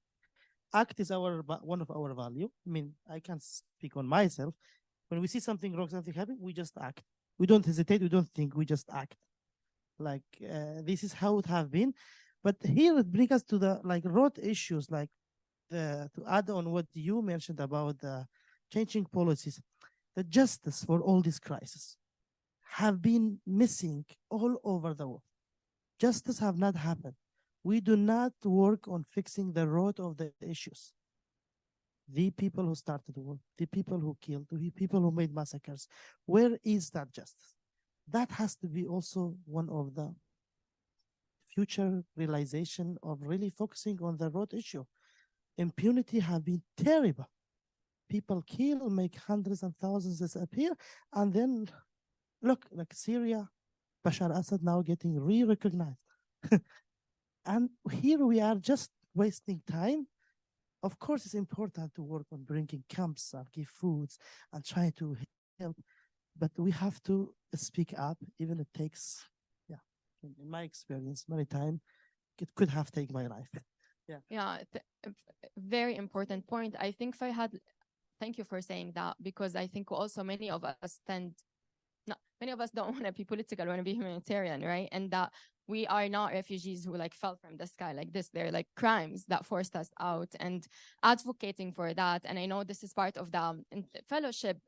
act is one of our value. I mean, I can speak on myself. When we see something wrong, something happening, we just act. We don't hesitate. We don't think. We just act. Like this is how it have been. But here it brings us to the root issues, to add on what you mentioned about the changing policies. The justice for all these crises have been missing all over the world. Justice have not happened. We do not work on fixing the root of the issues. The people who started the war, the people who killed, the people who made massacres. Where is that justice? That has to be also one of the future realization of really focusing on the root issue. Impunity have been terrible. People kill, make hundreds and thousands disappear, and then look, like Syria, Bashar Assad now getting re-recognized. And here we are just wasting time. Of course, it's important to work on bringing camps and give foods and trying to help, but we have to speak up, even if it takes, in my experience, many times, it could have taken my life. Very important point. I think thank you for saying that, because I think also many of us don't want to be political, want to be humanitarian, right? And that we are not refugees who fell from the sky like this. They're crimes that forced us out, and advocating for that. And I know this is part of the fellowship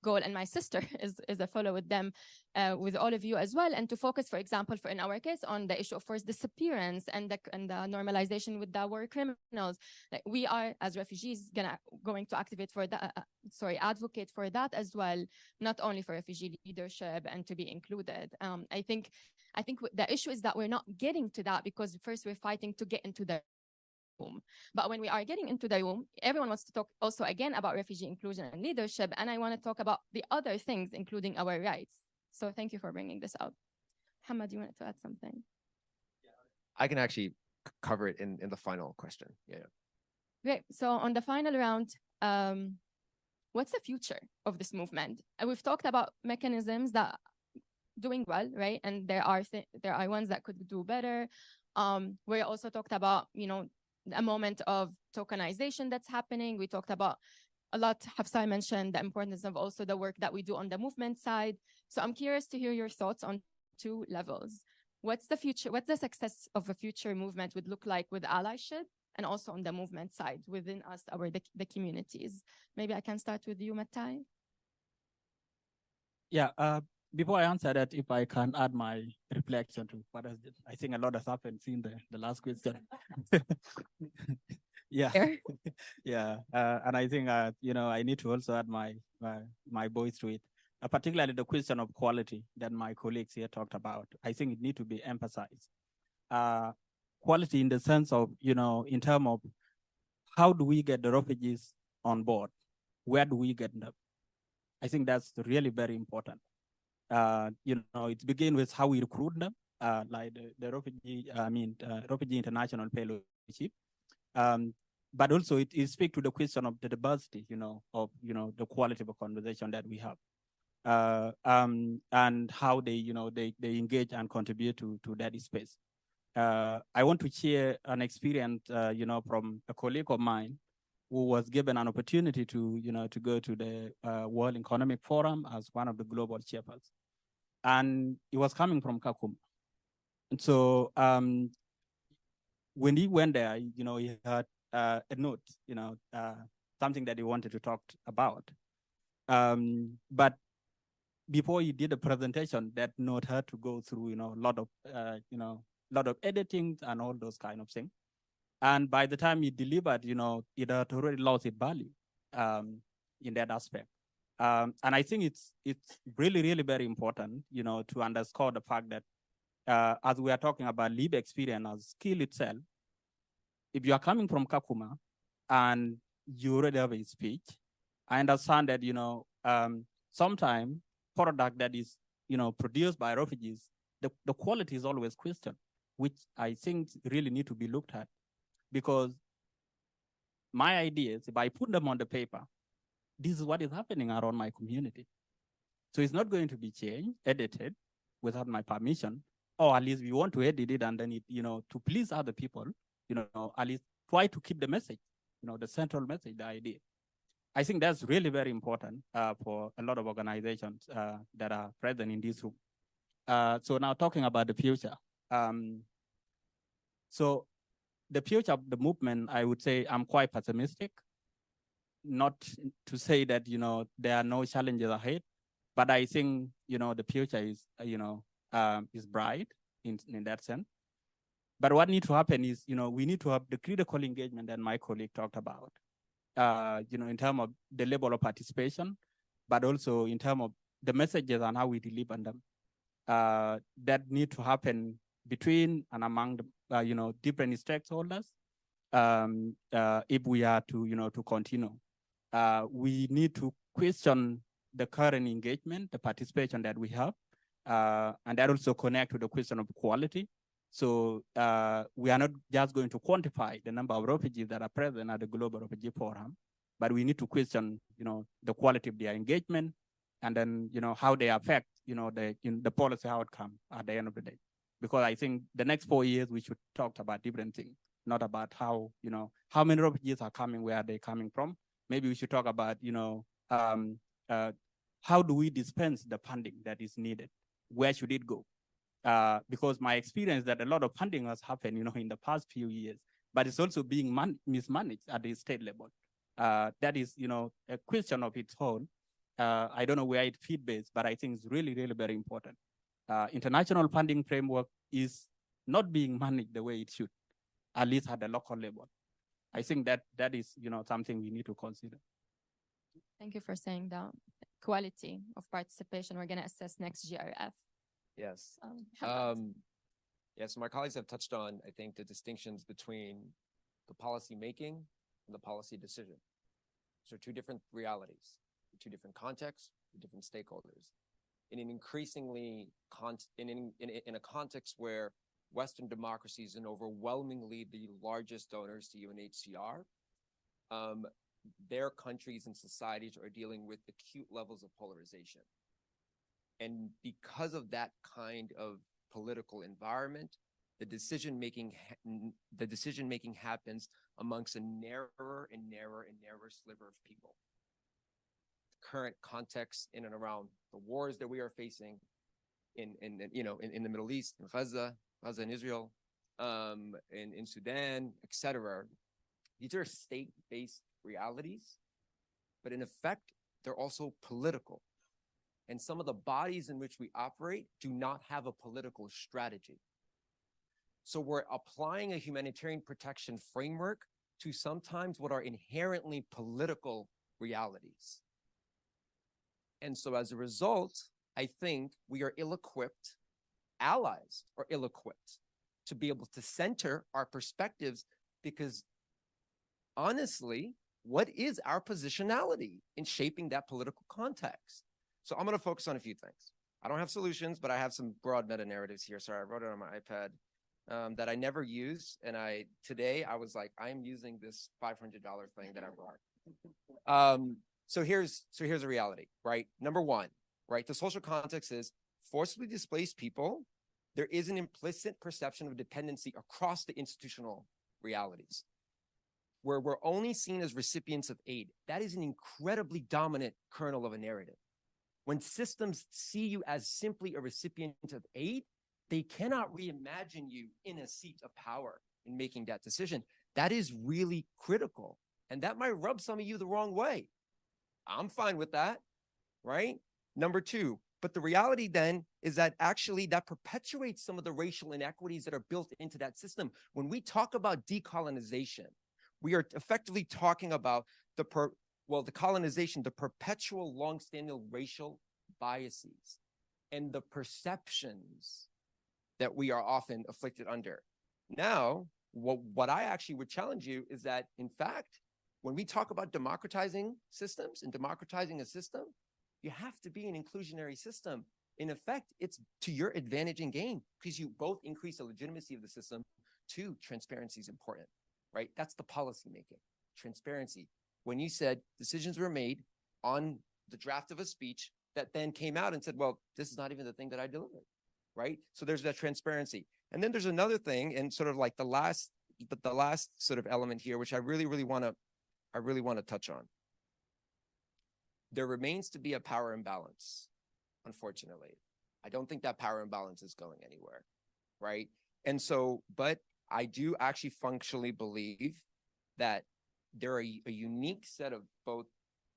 goal, and my sister is a fellow with them, with all of you as well, and to focus, for example, in our case, on the issue of forced disappearance and the normalization with the war criminals. We are, as refugees, going to activate for that, advocate for that as well, not only for refugee leadership and to be included. I think the issue is that we're not getting to that, because first we're fighting to get into the room. But when we are getting into the room, everyone wants to talk also again about refugee inclusion and leadership. And I want to talk about the other things, including our rights. So thank you for bringing this up. Hamad, you wanted to add something? I can actually cover it in the final question. Yeah. Great. So on the final round, what's the future of this movement? We've talked about mechanisms that doing well, right? And there are ones that could do better. We also talked about, a moment of tokenization that's happening. We talked about a lot. Hafsa mentioned the importance of also the work that we do on the movement side. So I'm curious to hear your thoughts on two levels. What's the future? What the success of a future movement would look like with allyship, and also on the movement side within us, the communities? Maybe I can start with you, Mattai. Yeah. Before I answer that, if I can add my reflection to what I think a lot has happened since the last question. Yeah. Yeah. And I think, I need to also add my voice to it, particularly the question of quality that my colleagues here talked about. I think it needs to be emphasized. Quality in the sense of, in terms of how do we get the refugees on board? Where do we get them? I think that's really very important. It begins with how we recruit them, like the Refugee, Refugee International Fellowship. But also it speaks to the question of the diversity, of the quality of a conversation that we have, and how they engage and contribute to that space. I want to share an experience, from a colleague of mine who was given an opportunity to go to the World Economic Forum as one of the global shepherds. And he was coming from Kakuma. And so when he went there, he had a note, something that he wanted to talk about. But before he did the presentation, that note had to go through, a lot of editing and all those kind of things. And by the time he delivered, it had already lost its value in that aspect. And I think it's really, really very important, to underscore the fact that as we are talking about lived experience as skill itself, if you are coming from Kakuma and you already have a speech, I understand that, sometimes product that is, produced by refugees, the quality is always questioned, which I think really need to be looked at. Because my ideas, if I put them on the paper, this is what is happening around my community. So it's not going to be changed, edited without my permission, or at least we want to edit it and then it, to please other people, at least try to keep the message, the central message, the idea. I think that's really very important for a lot of organizations that are present in this room. So now talking about the future. So the future of the movement, I would say I'm quite pessimistic. Not to say that, there are no challenges ahead, but I think, the future is bright in that sense. But what needs to happen is, we need to have the critical engagement that my colleague talked about, in terms of the level of participation, but also in terms of the messages and how we deliver them. That need to happen between and among the, different stakeholders. If we are to continue, we need to question the current engagement, the participation that we have, and that also connect to the question of quality. So we are not just going to quantify the number of refugees that are present at the Global Refugee Forum, but we need to question, the quality of their engagement, and then, how they affect, the policy outcome at the end of the day. Because I think the next 4 years, we should talk about different things, not about how, how many refugees are coming, where are they coming from. Maybe we should talk about, how do we dispense the funding that is needed? Where should it go? Because my experience that a lot of funding has happened, in the past few years, but it's also being mismanaged at the state level. That is, a question of its own. I don't know where it feeds based, but I think it's really, really very important. International funding framework is not being managed the way it should, at least at the local level. I think that is, something we need to consider. Thank you for saying that. Quality of participation, we're going to assess next GRF. Yes. So my colleagues have touched on, I think, the distinctions between the policy making and the policy decision. So two different realities, two different contexts, two different stakeholders. In an increasingly in a context where Western democracies and overwhelmingly the largest donors to UNHCR, their countries and societies are dealing with acute levels of polarization. And because of that kind of political environment, the decision making happens amongst a narrower and narrower and narrower sliver of people. The current context in and around the wars that we are facing in the Middle East, in Gaza and Israel, in Sudan, etc. These are state-based realities, but in effect, they're also political. And some of the bodies in which we operate do not have a political strategy. So we're applying a humanitarian protection framework to sometimes what are inherently political realities. And so as a result, I think we are ill-equipped, allies are ill-equipped to be able to center our perspectives, because honestly, what is our positionality in shaping that political context? So I'm going to focus on a few things. I don't have solutions, but I have some broad meta-narratives here. Sorry, I wrote it on my iPad that I never use. And today I was like, I'm using this $500 thing that I brought. So here's a reality, right? Number one, right? The social context is forcibly displaced people. There is an implicit perception of dependency across the institutional realities, where we're only seen as recipients of aid. That is an incredibly dominant kernel of a narrative. When systems see you as simply a recipient of aid, they cannot reimagine you in a seat of power in making that decision. That is really critical. And that might rub some of you the wrong way. I'm fine with that, right? Number two, but the reality then is that actually that perpetuates some of the racial inequities that are built into that system. When we talk about decolonization, we are effectively talking about the colonization, the perpetual long-standing racial biases and the perceptions that we are often afflicted under. Now, what I actually would challenge you is that, in fact, when we talk about democratizing systems and democratizing a system, you have to be an inclusionary system. In effect, it's to your advantage and gain, because you both increase the legitimacy of the system. Two, transparency is important, right? That's the policy making, transparency. When you said decisions were made on the draft of a speech that then came out and said, well, this is not even the thing that I delivered, right? So there's that transparency. And then there's another thing, and sort of like the last sort of element here, which I really want to touch on. There remains to be a power imbalance, unfortunately. I don't think that power imbalance is going anywhere, right? And so, but I do actually functionally believe that there are a unique set of both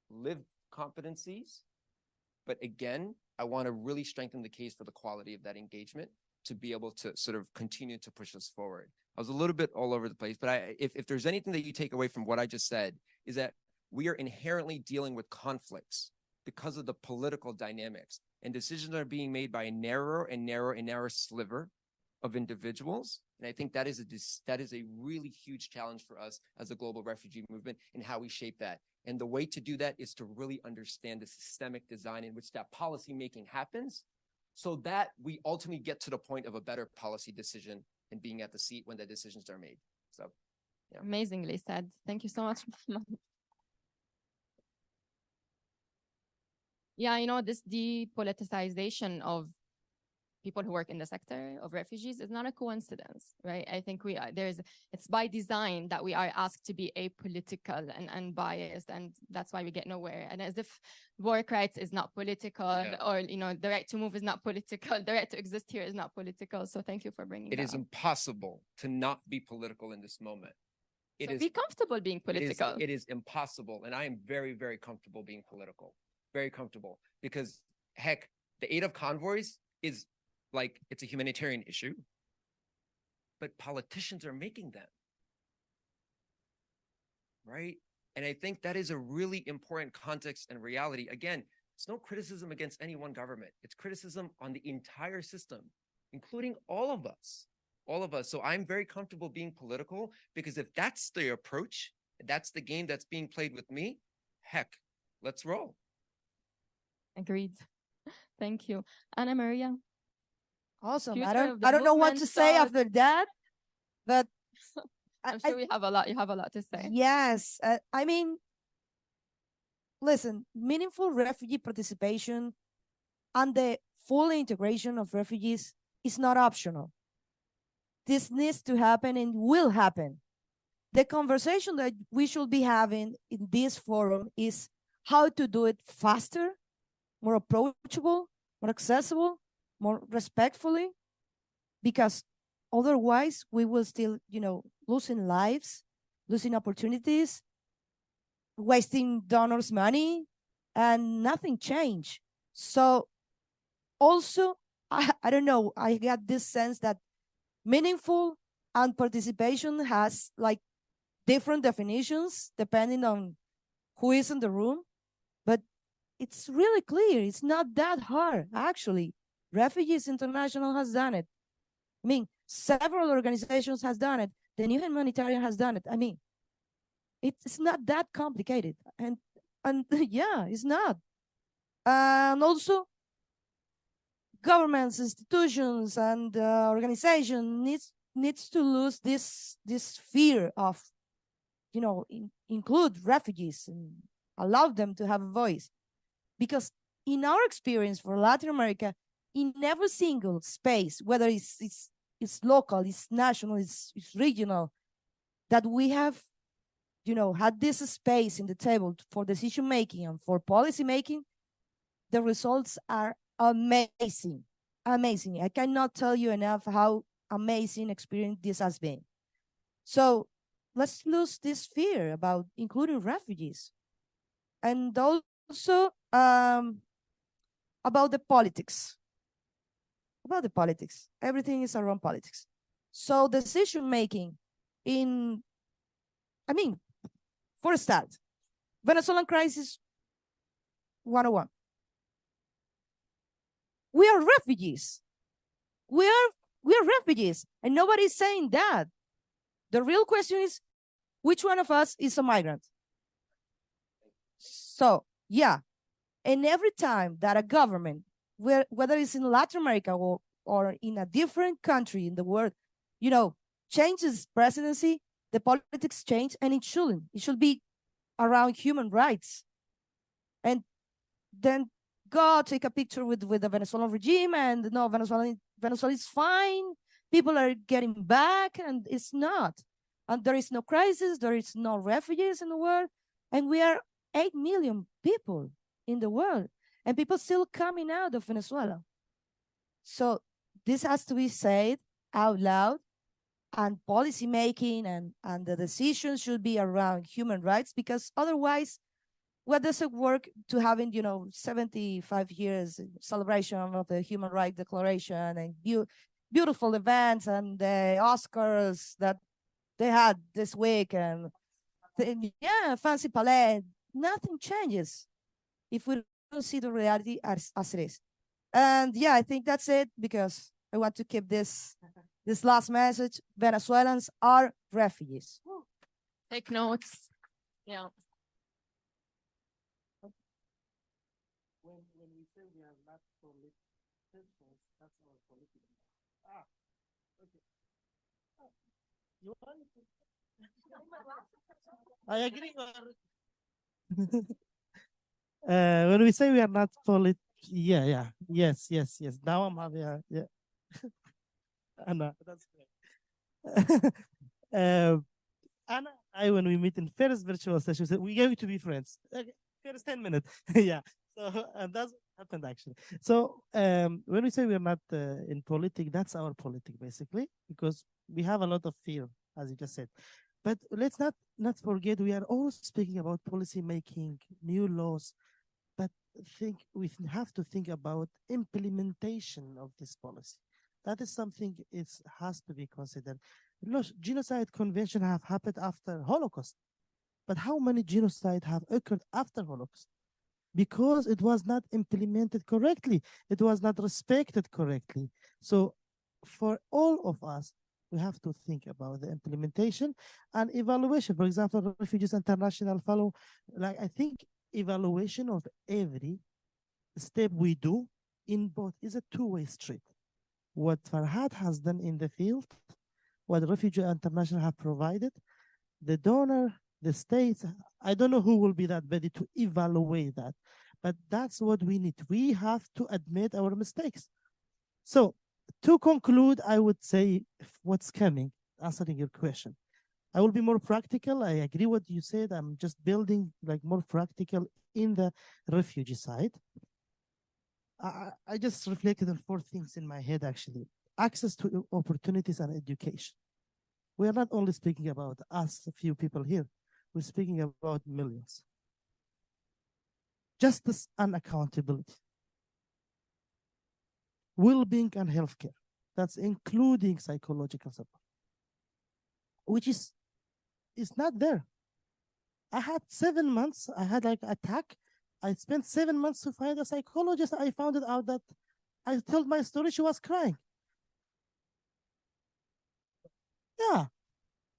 lived competencies, but again, I want to really strengthen the case for the quality of that engagement to be able to sort of continue to push us forward. I was a little bit all over the place, but if there's anything that you take away from what I just said, is that we are inherently dealing with conflicts because of the political dynamics, and decisions are being made by a narrower and narrower and narrower sliver of individuals. And I think that is a really huge challenge for us as a global refugee movement in how we shape that. And the way to do that is to really understand the systemic design in which that policy making happens, so that we ultimately get to the point of a better policy decision and being at the seat when the decisions are made. So, yeah. Amazingly said. Thank you so much. Yeah, this depoliticization of people who work in the sector of refugees is not a coincidence, right? I think it's by design that we are asked to be apolitical and biased, and that's why we get nowhere. And as if work rights is not political, or the right to move is not political, the right to exist here is not political. So thank you for bringing that. It is impossible to not be political in this moment. Be comfortable being political. It is impossible, and I am very, very comfortable being political. Very comfortable, because heck, the aid of convoys is like, it's a humanitarian issue, but politicians are making them, right? And I think that is a really important context and reality. Again, it's no criticism against any one government. It's criticism on the entire system, including all of us, all of us. So I'm very comfortable being political, because if that's the approach, that's the game that's being played with me, heck, let's roll. Agreed. Thank you. Anna Maria. Awesome. Future I of the don't know what movement to say starts. after that, but I'm sure we have a lot. You have a lot to say. yes, I mean, listen, meaningful refugee participation and the full integration of refugees is not optional. This needs to happen and will happen. The conversation that we should be having in this forum is how to do it faster, more approachable, more accessible, more respectfully, because otherwise we will still, losing lives, losing opportunities, wasting donors' money, and nothing changed. So also, I don't know, I got this sense that meaningful and participation has like different definitions depending on who is in the room, but it's really clear. It's not that hard, actually. Refugees International has done it. I mean, several organizations has done it. The New Humanitarian has done it. I mean, it's not that complicated. And yeah, it's not. And also, governments, institutions, and organizations needs to lose this fear of, include refugees and allow them to have a voice. Because in our experience for Latin America, in every single space, whether it's local, it's national, it's regional, that we have, had this space in the table for decision making and for policy making, the results are amazing. Amazing. I cannot tell you enough how amazing experience this has been. So let's lose this fear about including refugees. And also about the politics. About the politics. Everything is around politics. So decision making for a start, Venezuelan crisis 101. We are refugees. We are refugees, and nobody's saying that. The real question is, which one of us is a migrant? So, yeah, and every time that a government, whether it's in Latin America or in a different country in the world, changes presidency, the politics change, and it shouldn't. It should be around human rights. And then go take a picture with the Venezuelan regime, and no, Venezuela is fine. People are getting back, and it's not. And there is no crisis. There is no refugees in the world. And we are 8 million people in the world, and people still coming out of Venezuela. So this has to be said out loud, and policy making and the decisions should be around human rights, because otherwise, what does it work to having, 75 years celebration of the Human Rights Declaration and beautiful events and the Oscars that they had this week, and fancy palette. Nothing changes if we don't see the reality as it is. And yeah, I think that's it, because I want to keep this last message. Venezuelans are refugees. Take notes. Yeah. When we say we are not political, that's our political. Okay. You want to? I agree. When we say we are not yes. Now I'm happy. Yeah. Anna, that's great. Anna, when we meet in first virtual session, said we're going to be friends. Okay, first 10 minutes. Yeah. So that's what happened actually. So when we say we are not in politics, that's our politics basically, because we have a lot of fear, as you just said. But let's not forget, we are all speaking about policy making, new laws, but we have to think about implementation of this policy. That is something has to be considered. Look, genocide convention have happened after Holocaust, but how many genocide have occurred after Holocaust? Because it was not implemented correctly. It was not respected correctly. So for all of us, We have to think about the implementation and evaluation. For example, Refugees International follow, like I think evaluation of every step we do in both is a two-way street. What Farhad has done in the field, what Refugees International have provided, the donor, the states, I don't know who will be that ready to evaluate that, but that's what we need. We have to admit our mistakes. So to conclude, I would say what's coming, answering your question. I will be more practical. I agree what you said. I'm just building like more practical in the refugee side. I just reflected on 4 things in my head, actually. Access to opportunities and education. We are not only speaking about us, a few people here. We're speaking about millions. Justice and accountability. Well-being and healthcare. That's including psychological support, which is not there. I had 7 months. I had like attack. I spent 7 months to find a psychologist. I found it out that I told my story. She was crying. Yeah,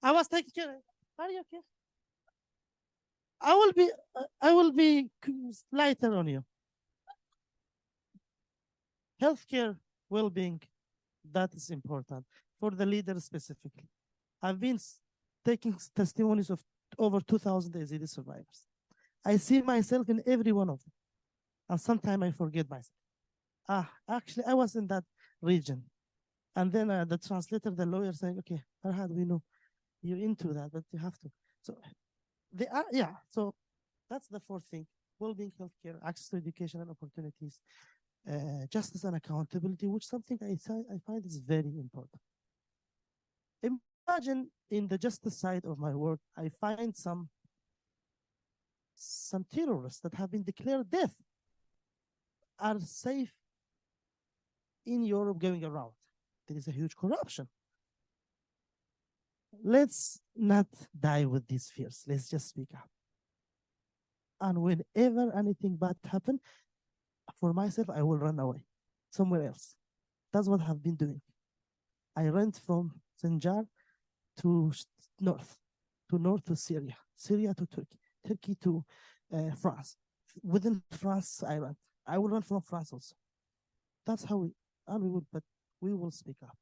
I was taking care. Are you okay? I will be lighter on you. Healthcare, well-being, that is important for the leaders specifically. I've been taking testimonies of over 2,000 AZD survivors. I see myself in every one of them. And sometimes I forget myself. Actually, I was in that region. And then the translator, the lawyer saying, okay, Farhad, we know you're into that, but you have to. So they are, yeah. So that's the 4th thing: well-being, healthcare, access to education and opportunities, justice and accountability, which something I find is very important. Imagine in the justice side of my work, I find some terrorists that have been declared death are safe in Europe going around. There is a huge corruption. Let's not die with these fears. Let's just speak up. And whenever anything bad happens, for myself, I will run away somewhere else. That's what I've been doing. I ran from Sinjar to north to Syria, Syria to Turkey, Turkey to France. Within France, I ran. I will run from France also. That's how we will speak up.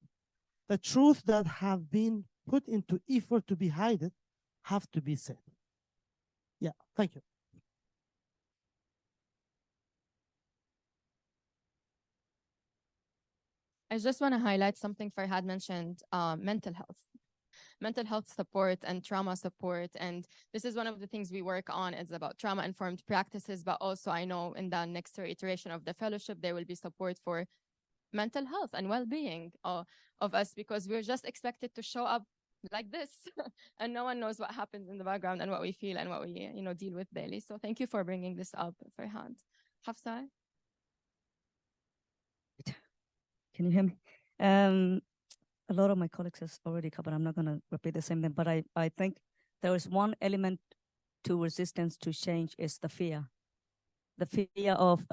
The truth that have been put into effort to be hidden have to be said. Yeah, thank you. I just want to highlight something Farhad mentioned, mental health support and trauma support. And this is one of the things we work on. It's about trauma-informed practices, but also I know in the next iteration of the fellowship, there will be support for mental health and well-being of us, because we're just expected to show up like this and no one knows what happens in the background and what we feel and what we deal with daily. So thank you for bringing this up, Farhad. Hafsa? Can you hear me? A lot of my colleagues has already covered. I'm not going to repeat the same thing, but I think there is one element to resistance to change is the fear. The fear of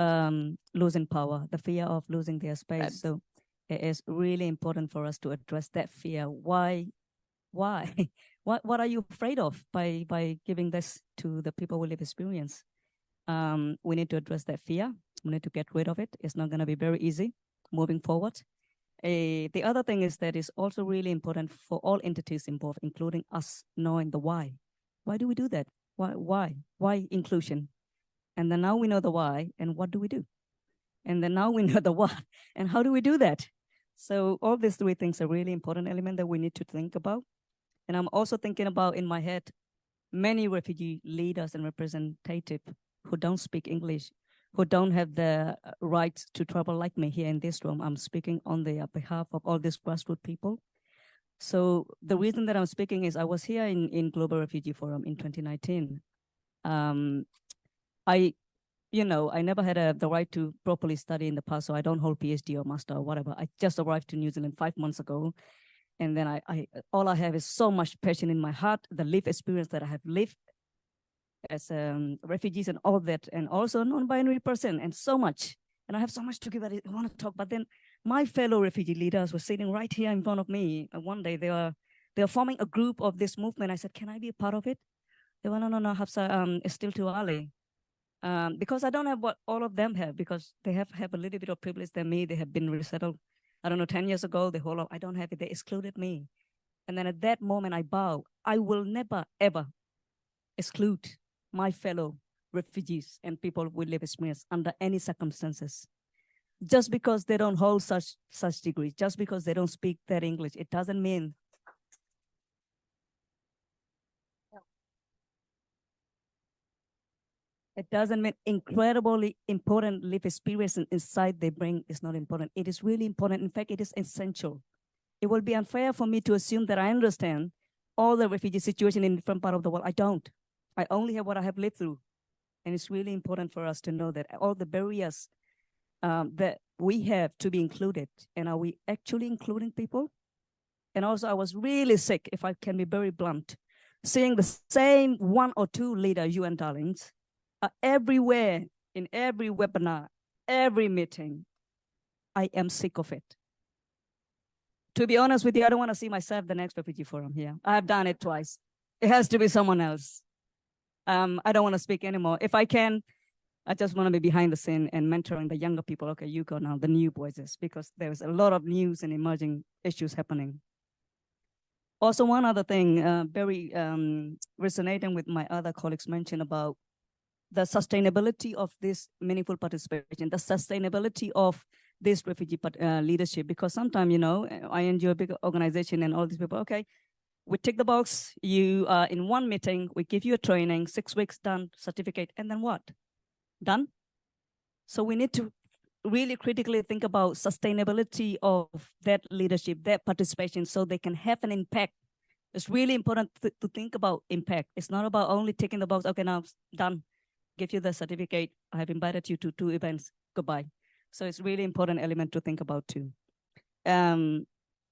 losing power, the fear of losing their space. So it is really important for us to address that fear. Why? What are you afraid of by giving this to the people who live experience? We need to address that fear. We need to get rid of it. It's not going to be very easy moving forward. The other thing is that it's also really important for all entities involved, including us, knowing the why. Why do we do that? Why inclusion? And then now we know the why, and what do we do? And then now we know the what, and how do we do that? So all these 3 things are really important element that we need to think about. And I'm also thinking about in my head, many refugee leaders and representatives who don't speak English, who don't have the rights to travel like me here in this room. I'm speaking on the behalf of all these grassroots people. So the reason that I'm speaking is I was here in Global Refugee Forum in 2019. I never had the right to properly study in the past, so I don't hold PhD or master or whatever. I just arrived to New Zealand 5 months ago. And then all I have is so much passion in my heart, the lived experience that I have lived as refugees and all that, and also a non-binary person, and so much. And I have so much to give that I want to talk, but then my fellow refugee leaders were sitting right here in front of me. And one day they were forming a group of this movement. I said, can I be a part of it? They went, no, Hafsa, it's still too early. Because I don't have what all of them have, because they have a little bit of privilege than me. They have been resettled, 10 years ago, I don't have it. They excluded me. And then at that moment, I bow. I will never, ever exclude my fellow refugees and people with lived experience under any circumstances. Just because they don't hold such degrees, just because they don't speak that English, it doesn't mean incredibly important lived experience and insight they bring is not important. It is really important. In fact, it is essential. It will be unfair for me to assume that I understand all the refugee situation in different parts of the world. I don't. I only have what I have lived through. And it's really important for us to know that all the barriers that we have to be included, and are we actually including people? And also, I was really sick, if I can be very blunt, seeing the same one or two leader UN darlings everywhere, in every webinar, every meeting. I am sick of it. To be honest with you, I don't want to see myself the next refugee forum here. I have done it twice. It has to be someone else. I don't want to speak anymore. If I can, I just want to be behind the scene and mentoring the younger people. Okay, you go now, the new voices, because there's a lot of news and emerging issues happening. Also, one other thing, very resonating with my other colleagues mentioned about the sustainability of this meaningful participation, the sustainability of this refugee leadership, because sometimes, I enjoy a big organization and all these people, okay, we tick the box, you are in one meeting, we give you a training, 6 weeks done, certificate, and then what? Done? So we need to really critically think about sustainability of that leadership, that participation, so they can have an impact. It's really important to think about impact. It's not about only ticking the box, okay, now done, give you the certificate, I have invited you to 2 events, goodbye. So it's really important element to think about too.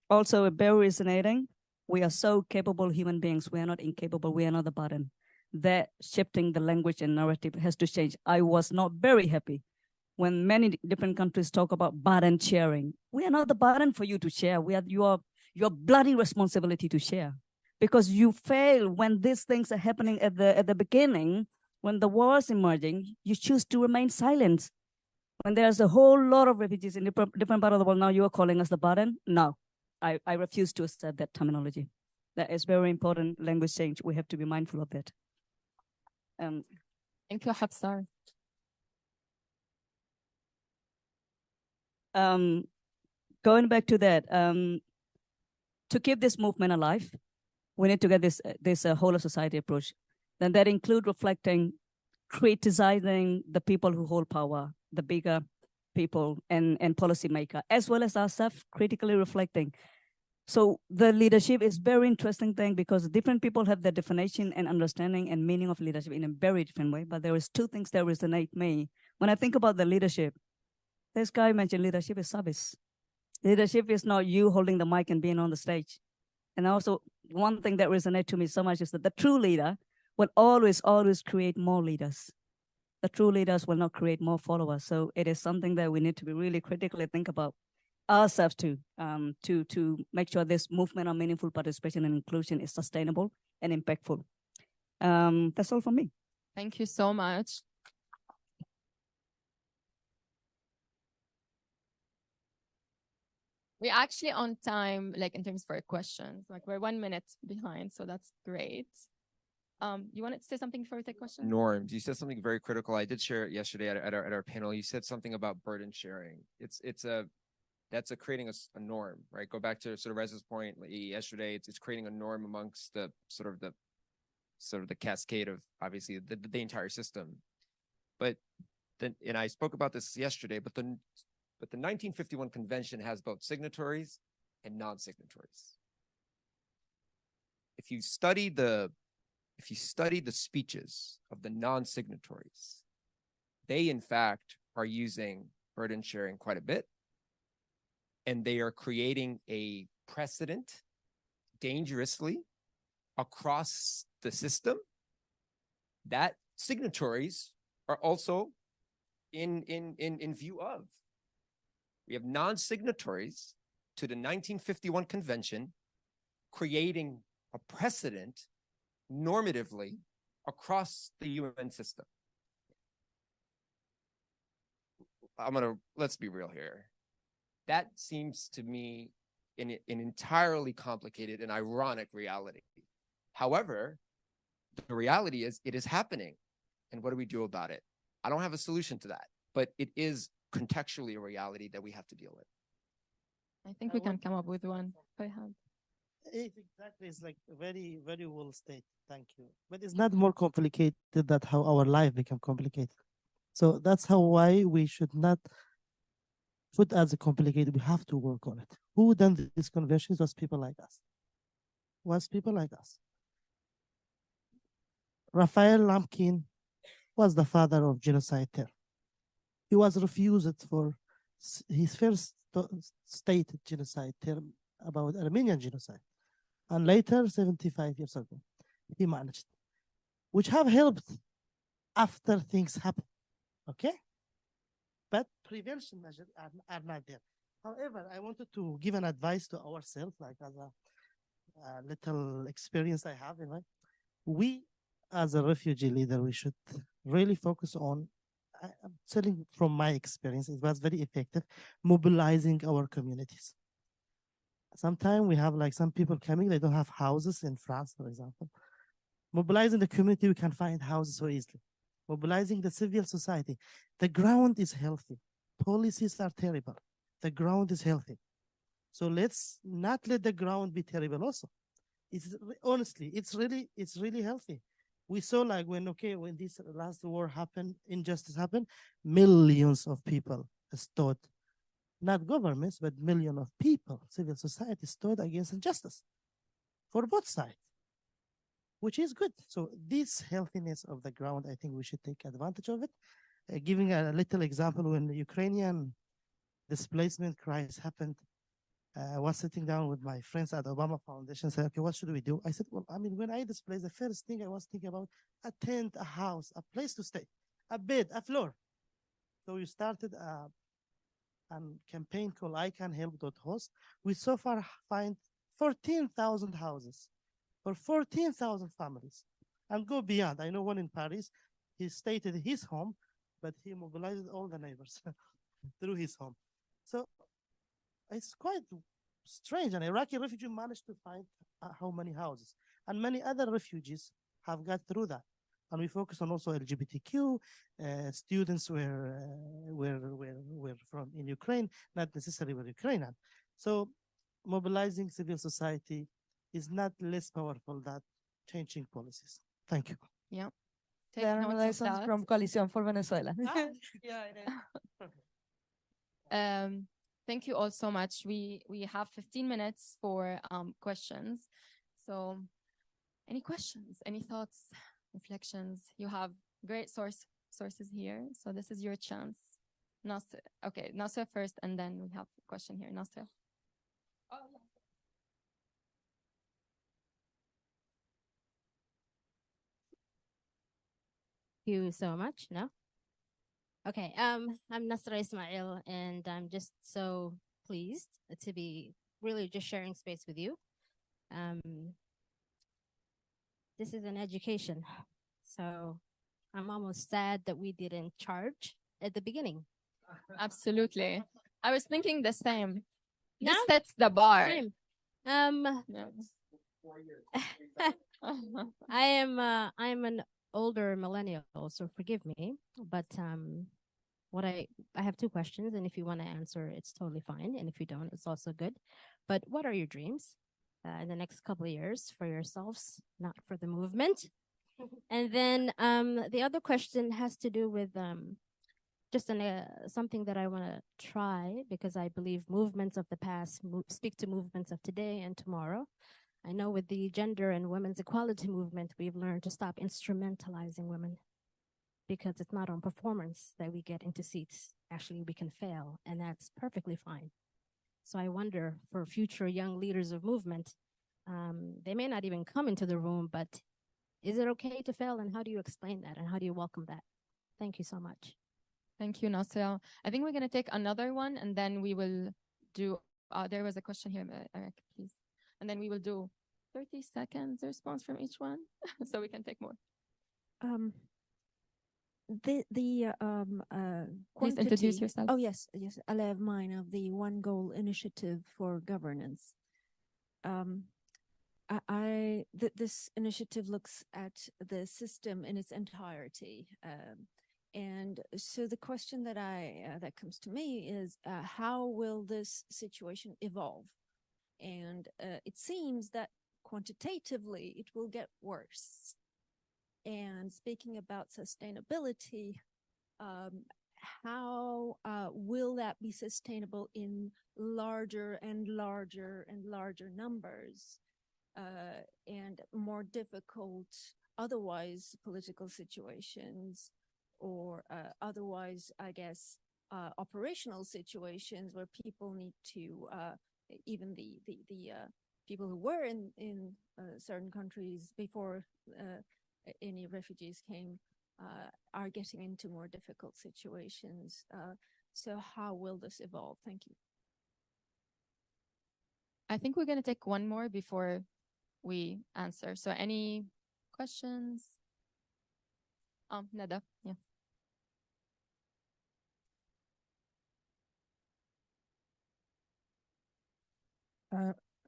Also, very resonating, we are so capable human beings, we are not incapable, we are not the burden. That shifting the language and narrative has to change. I was not very happy when many different countries talk about burden sharing. We are not the burden for you to share. We are your bloody responsibility to share, because you fail when these things are happening at the beginning. When the war is emerging, you choose to remain silent. When there's a whole lot of refugees in different parts of the world, now you are calling us the burden? No, I refuse to accept that terminology. That is very important language change. We have to be mindful of that. Thank you, Hafsa. Going back to that, to keep this movement alive, we need to get this whole of society approach. Then that include reflecting, criticizing the people who hold power, the bigger people and policymaker, as well as ourselves critically reflecting. So the leadership is very interesting thing, because different people have their definition and understanding and meaning of leadership in a very different way. But there is 2 things that resonate me. When I think about the leadership, this guy mentioned leadership is service. Leadership is not you holding the mic and being on the stage. And also, one thing that resonates to me so much is that the true leader will always create more leaders. The true leaders will not create more followers. So it is something that we need to be really critically think about ourselves to make sure this movement of meaningful participation and inclusion is sustainable and impactful. That's all from me. Thank you so much. We're actually on time, like in terms for questions. Like we're 1 minute behind, so that's great. You wanted to say something before we take questions? Norms. You said something very critical. I did share it yesterday at our panel. You said something about burden sharing. That's creating a norm, right? Go back to sort of Reza's point yesterday. It's creating a norm amongst the cascade of obviously the entire system. But then, and I spoke about this yesterday, but the 1951 convention has both signatories and non-signatories. If you study the speeches of the non-signatories, they in fact are using burden sharing quite a bit, and they are creating a precedent dangerously across the system that signatories are also in view of. We have non-signatories to the 1951 convention, creating a precedent normatively across the UN system. Let's be real here. That seems to me an entirely complicated and ironic reality. However, the reality is it is happening. And what do we do about it? I don't have a solution to that, but it is contextually a reality that we have to deal with. I think we can come up with one. Exactly, it's like very, very well stated. Thank you. But it's not more complicated than how our life become complicated. So that's why we should not put as a complicated. We have to work on it. Who done these conversions was people like us. Raphael Lemkin was the father of genocide term. He was refused for his first stated genocide term about Armenian genocide. And later, 75 years ago, he managed, which have helped after things happen, okay? But prevention measures are not there. However, I wanted to give an advice to ourselves, like as a little experience I have in life. We, as a refugee leader, we should really focus on, I'm telling from my experience, it was very effective, mobilizing our communities. Sometimes we have like some people coming, they don't have houses in France, for example. Mobilizing the community, we can find houses so easily. Mobilizing the civil society. The ground is healthy. Policies are terrible. The ground is healthy. So let's not let the ground be terrible also. It's honestly, it's really healthy. We saw like when this last war happened, injustice happened, millions of people stood, not governments, but millions of people, civil society stood against injustice for both sides, which is good. So this healthiness of the ground, I think we should take advantage of it. Giving a little example, when the Ukrainian displacement crisis happened, I was sitting down with my friends at Obama Foundation, said, okay, what should we do? I said, well, I mean, when I displaced, the first thing I was thinking about, a tent, a house, a place to stay, a bed, a floor. So we started a campaign called I Can Help.host. We so far find 14,000 houses for 14,000 families and go beyond. I know one in Paris, he stayed at his home, but he mobilized all the neighbors through his home. So it's quite strange. An Iraqi refugee managed to find how many houses, and many other refugees have got through that. And we focus on also LGBTQ students were from in Ukraine, not necessarily were Ukrainian. So mobilizing civil society is not less powerful than changing policies. Thank you. Yeah. There are lessons from Coalición for Venezuela. Yeah, it is. Thank you all so much. We have 15 minutes for questions. So any questions, any thoughts, reflections? You have great sources here. So this is your chance. Nasser. Okay, Nasser first, and then we have a question here. Nasser. Oh, yeah. Thank you so much. No? Okay, I'm Nasra Ismail, and I'm just so pleased to be really just sharing space with you. This is an education, so I'm almost sad that we didn't charge at the beginning. Absolutely. I was thinking the same. No? This sets the bar. Same. Yeah. I'm an older millennial, so forgive me, but I have two questions, and if you want to answer, it's totally fine, and if you don't, it's also good. But what are your dreams in the next couple of years for yourselves, not for the movement? And then the other question has to do with just something that I want to try, because I believe movements of the past speak to movements of today and tomorrow. I know with the gender and women's equality movement, we've learned to stop instrumentalizing women, because it's not on performance that we get into seats. Actually, we can fail, and that's perfectly fine. So I wonder, for future young leaders of movement, they may not even come into the room, but is it okay to fail, and how do you explain that, and how do you welcome that? Thank you so much. Thank you, Nasra. I think we're going to take another one, and then we will do, there was a question here, Eric, please. And then we will do 30 seconds response from each one, so we can take more. Please introduce yourself. Oh, yes. Alev Mine of the One Goal Initiative for Governance. This initiative looks at the system in its entirety. And so the question that comes to me is, how will this situation evolve? And it seems that quantitatively it will get worse. And speaking about sustainability, how will that be sustainable in larger and larger and larger numbers, and more difficult otherwise political situations, or otherwise, I guess, operational situations where people need to, even the people who were in certain countries before any refugees came, are getting into more difficult situations. So how will this evolve? Thank you. I think we're going to take one more before we answer. So any questions? Nada, yeah.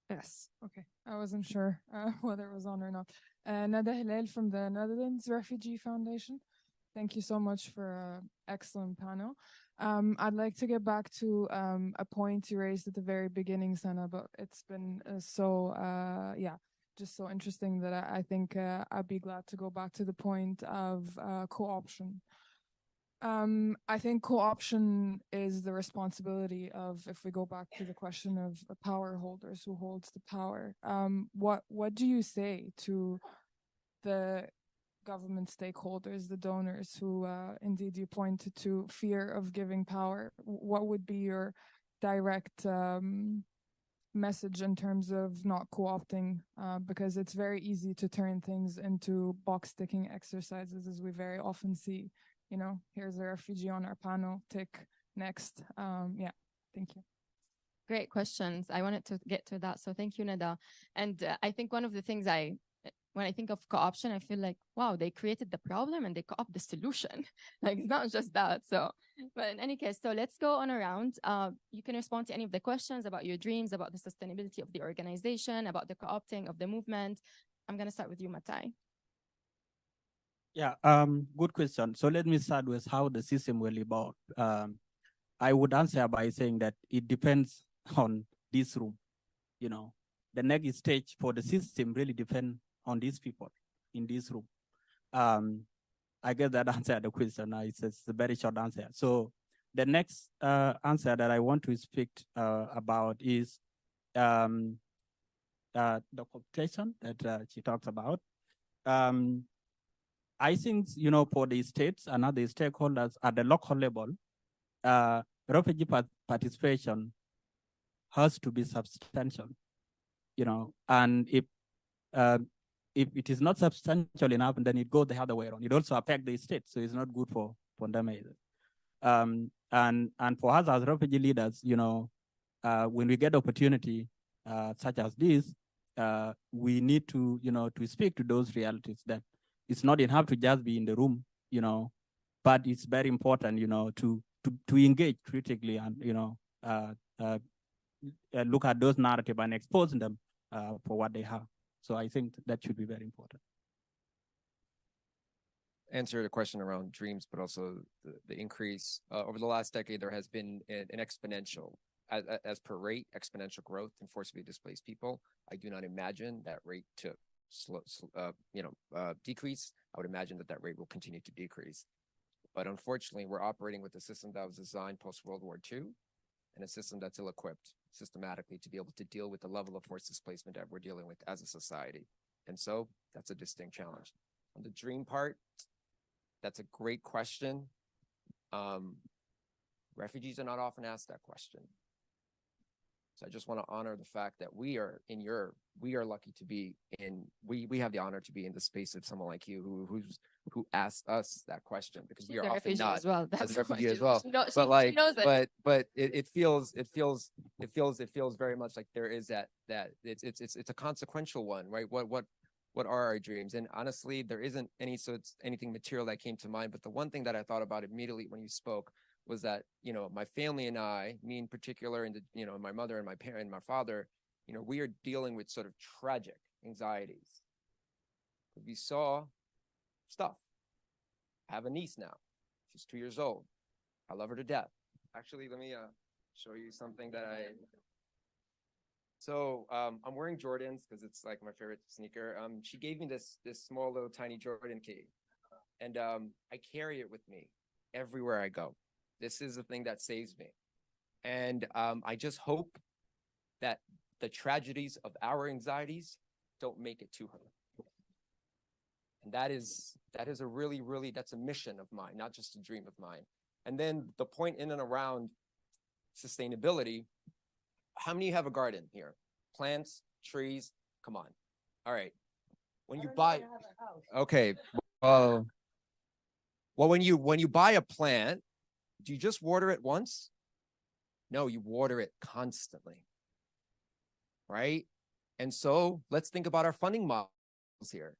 Yes, okay. I wasn't sure whether it was on or not. Nada Hilal from the Netherlands Refugee Foundation. Thank you so much for an excellent panel. I'd like to get back to a point you raised at the very beginning, Sana, but it's been just so interesting that I think I'd be glad to go back to the point of co-option. I think co-option is the responsibility of, if we go back to the question of the power holders, who holds the power. What do you say to the government stakeholders, the donors who indeed you pointed to fear of giving power? What would be your direct message in terms of not co-opting? Because it's very easy to turn things into box-ticking exercises, as we very often see. You know, here's a refugee on our panel, tick, next. Thank you. Great questions. I wanted to get to that. So thank you, Nada. And I think one of the things when I think of co-option, I feel like, wow, they created the problem and they co-opt the solution. Like, it's not just that. So, but in any case, so let's go on around. You can respond to any of the questions about your dreams, about the sustainability of the organization, about the co-opting of the movement. I'm going to start with you, Matai. Yeah, good question. So let me start with how the system will evolve. I would answer by saying that it depends on this room. You know, the next stage for the system really depends on these people in this room. I guess that answered the question. It's a very short answer. So the next answer that I want to speak about is the competition that she talked about. I think, you know, for the states and other stakeholders at the local level, refugee participation has to be substantial, you know, and if it is not substantial enough, then it goes the other way around. It also affects the state, so it's not good for them either. And for us as refugee leaders, you know, when we get opportunity such as this, we need to, you know, to speak to those realities that it's not enough to just be in the room, you know, but it's very important, you know, to engage critically and, you know, look at those narratives and expose them for what they have. So I think that should be very important. Answer the question around dreams, but also the increase over the last decade. There has been an exponential, as per rate, exponential growth in forcibly displaced people. I do not imagine that rate to decrease. I would imagine that rate will continue to decrease. But unfortunately, we're operating with a system that was designed post-World War II and a system that's ill-equipped systematically to be able to deal with the level of forced displacement that we're dealing with as a society. And so that's a distinct challenge. On the dream part, that's a great question. Refugees are not often asked that question. So I just want to honor the fact that we are lucky to be we have the honor to be in the space of someone like you who asked us that question, because we are often not as well. That's as a refugee as well. But it feels very much like there is that it's a consequential one, right? What are our dreams? And honestly, there isn't anything material that came to mind. But the one thing that I thought about immediately when you spoke was that, my family and I, me in particular, and my mother and my parent and my father, we are dealing with sort of tragic anxieties. We saw stuff. I have a niece now. She's 2 years old. I love her to death. Actually, let me show you something that So I'm wearing Jordans because it's like my favorite sneaker. She gave me this small little tiny Jordan key, and I carry it with me everywhere I go. This is the thing that saves me. And I just hope that the tragedies of our anxieties don't make it to her. And that is a really, that's a mission of mine, not just a dream of mine. And then the point in and around sustainability, how many of you have a garden here? Plants, trees, come on. All right. When you buy, okay. Well, when you buy a plant, do you just water it once? No, you water it constantly, right? And so let's think about our funding models here,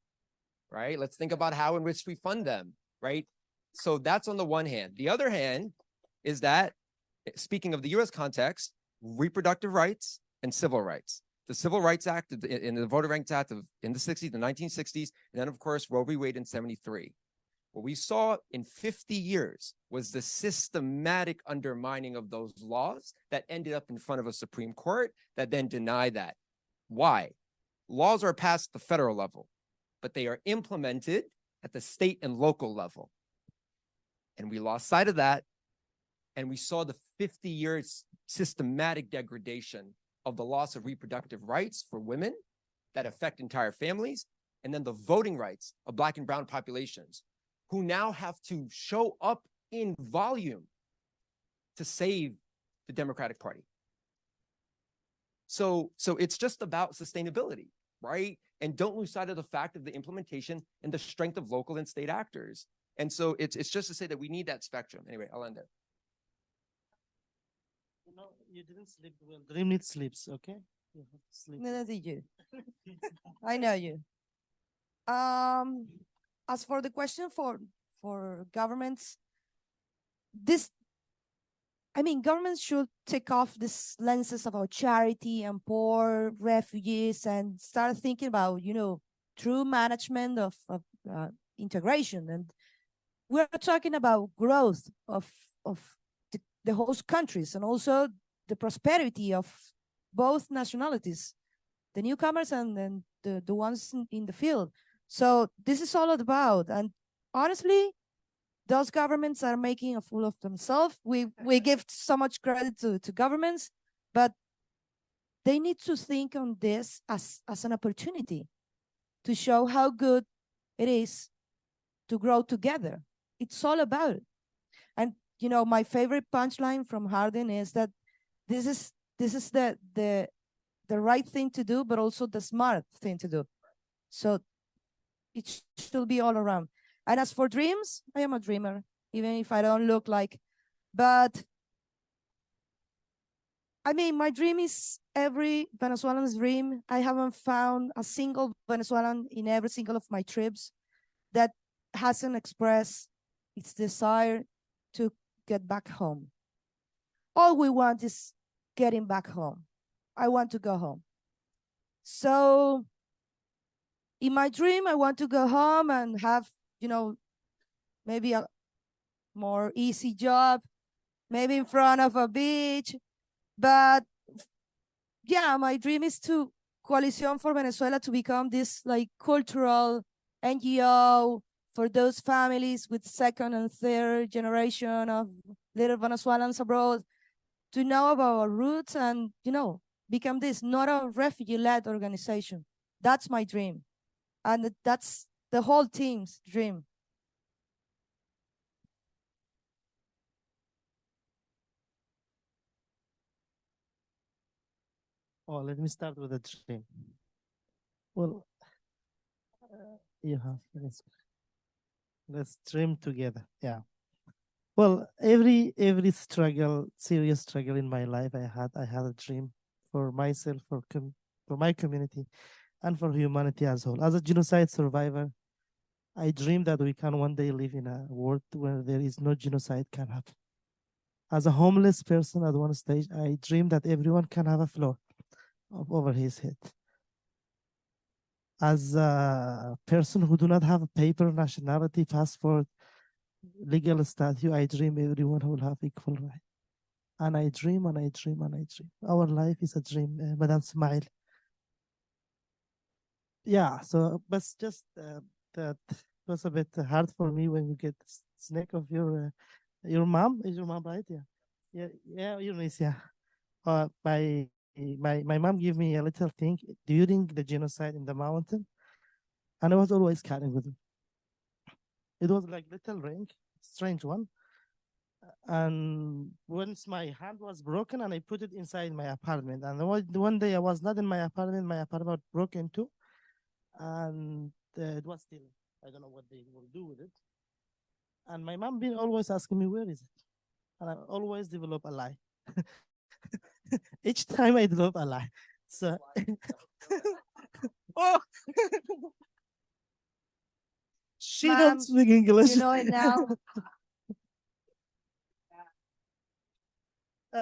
right? Let's think about how in which we fund them, right? So that's on the one hand. The other hand is that, speaking of the US context, reproductive rights and civil rights. The Civil Rights Act in the Voting Rights Act in the 60s, the 1960s, and then of course, Roe v. Wade in 73. What we saw in 50 years was the systematic undermining of those laws that ended up in front of a Supreme Court that then denied that. Why? Laws are passed at the federal level, but they are implemented at the state and local level. And we lost sight of that. And we saw the 50 years systematic degradation of the loss of reproductive rights for women that affect entire families, and then the voting rights of Black and brown populations, who now have to show up in volume to save the Democratic Party. So it's just about sustainability, right? And don't lose sight of the fact of the implementation and the strength of local and state actors. And so it's just to say that we need that spectrum. Anyway, I'll end there. You didn't sleep well. Dream needs sleeps, okay? You have to sleep. Neither did you. I know you. As for the question for governments, governments should take off these lenses about charity and poor refugees and start thinking about, true management of integration. And we're talking about growth of the host countries and also the prosperity of both nationalities, the newcomers and the ones in the field. So this is all about, and honestly, those governments are making a fool of themselves. We give so much credit to governments, but they need to think on this as an opportunity to show how good it is to grow together. It's all about it. And my favorite punchline from Hardin is that this is the right thing to do, but also the smart thing to do. So it should be all around. And as for dreams, I am a dreamer, even if I don't look like. But my dream is every Venezuelan's dream. I haven't found a single Venezuelan in every single of my trips that hasn't expressed its desire to get back home. All we want is getting back home. I want to go home. So in my dream, I want to go home and have, maybe a more easy job, maybe in front of a beach. But yeah, my dream is to Coalición for Venezuela to become this cultural NGO for those families with second and third generation of little Venezuelans abroad, to know about our roots and, become this, not a refugee-led organization. That's my dream. And that's the whole team's dream. Oh, let me start with a dream. Well, let's dream together. Yeah. Well, every struggle, serious struggle in my life, I had a dream for myself, for my community, and for humanity as a whole. As a genocide survivor, I dream that we can one day live in a world where there is no genocide can happen. As a homeless person at one stage, I dream that everyone can have a floor over his head. As a person who do not have a paper, nationality, passport, legal status, I dream everyone will have equal right. And I dream and I dream and I dream. Our life is a dream, Madam Smile. Yeah, so but just that was a bit hard for me when you get snack of your mom. Is your mom right? Yeah, Eunice, yeah. My mom gave me a little thing during the genocide in the mountain, and I was always carrying with me. It was like little ring, strange one. And once my hand was broken, and I put it inside my apartment. And one day I was not in my apartment was broken too, and it was still, I don't know what they will do with it. And my mom been always asking me, where is it? And I always develop a lie. Each time I develop a lie. So, oh, she don't speak English. You know it now.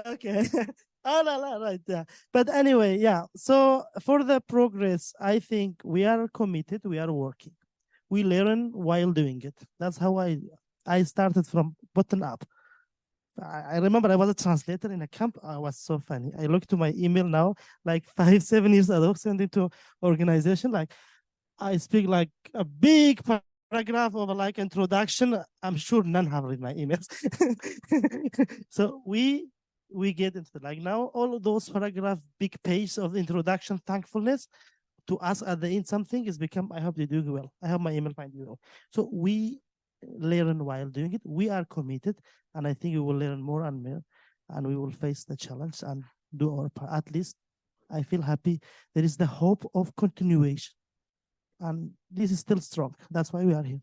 Okay. Oh, no, right. Yeah. But anyway, yeah. So for the progress, I think we are committed. We are working. We learn while doing it. That's how I started from bottom up. I remember I was a translator in a camp. I was so funny. I look to my email now, like 5-7 years ago, sent it to organization. Like I speak like a big paragraph of like introduction. I'm sure none have read my emails. So we get into like now all of those paragraph, big page of introduction, thankfulness to us at the end. Something is become. I hope they do well. I hope my email find you well. So we learn while doing it. We are committed, and I think we will learn more and more, and we will face the challenge and do our part. At least I feel happy. There is the hope of continuation, and this is still strong. That's why we are here.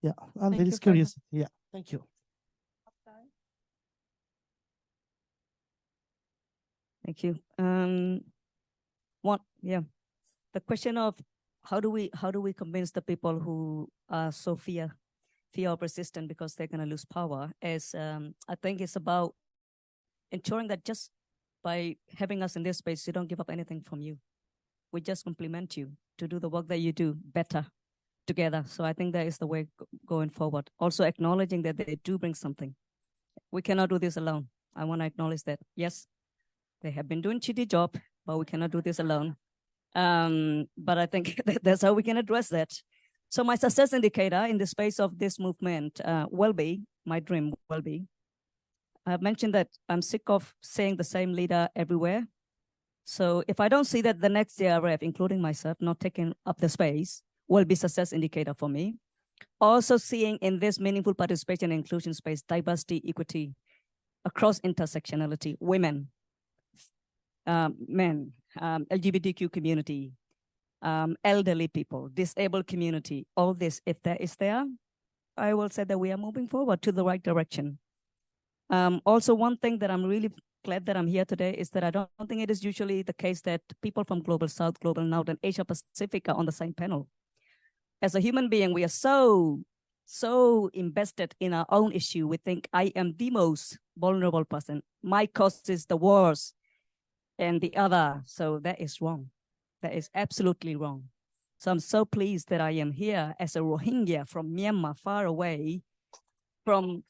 Yeah, and there is curiosity. Yeah, thank you. Thank you. The question of how do we convince the people who are so fear or persistent because they're going to lose power is, I think it's about ensuring that just by having us in this space, you don't give up anything from you. We just complement you to do the work that you do better together. So I think that is the way going forward. Also acknowledging that they do bring something. We cannot do this alone. I want to acknowledge that. Yes, they have been doing shitty job, but we cannot do this alone. But I think that's how we can address that. So my success indicator in the space of this movement will be, my dream will be, I've mentioned that I'm sick of seeing the same leader everywhere. So if I don't see that the next JRF, including myself, not taking up the space, will be success indicator for me. Also seeing in this meaningful participation and inclusion space, diversity, equity, across intersectionality, women, men, LGBTQ community, elderly people, disabled community, all this, if that is there, I will say that we are moving forward to the right direction. Also, one thing that I'm really glad that I'm here today is that I don't think it is usually the case that people from Global South, Global North, and Asia Pacific are on the same panel. As a human being, we are so invested in our own issue. We think I am the most vulnerable person. My cause is the worst and the other. So that is wrong. That is absolutely wrong. So I'm so pleased that I am here as a Rohingya from Myanmar, far away from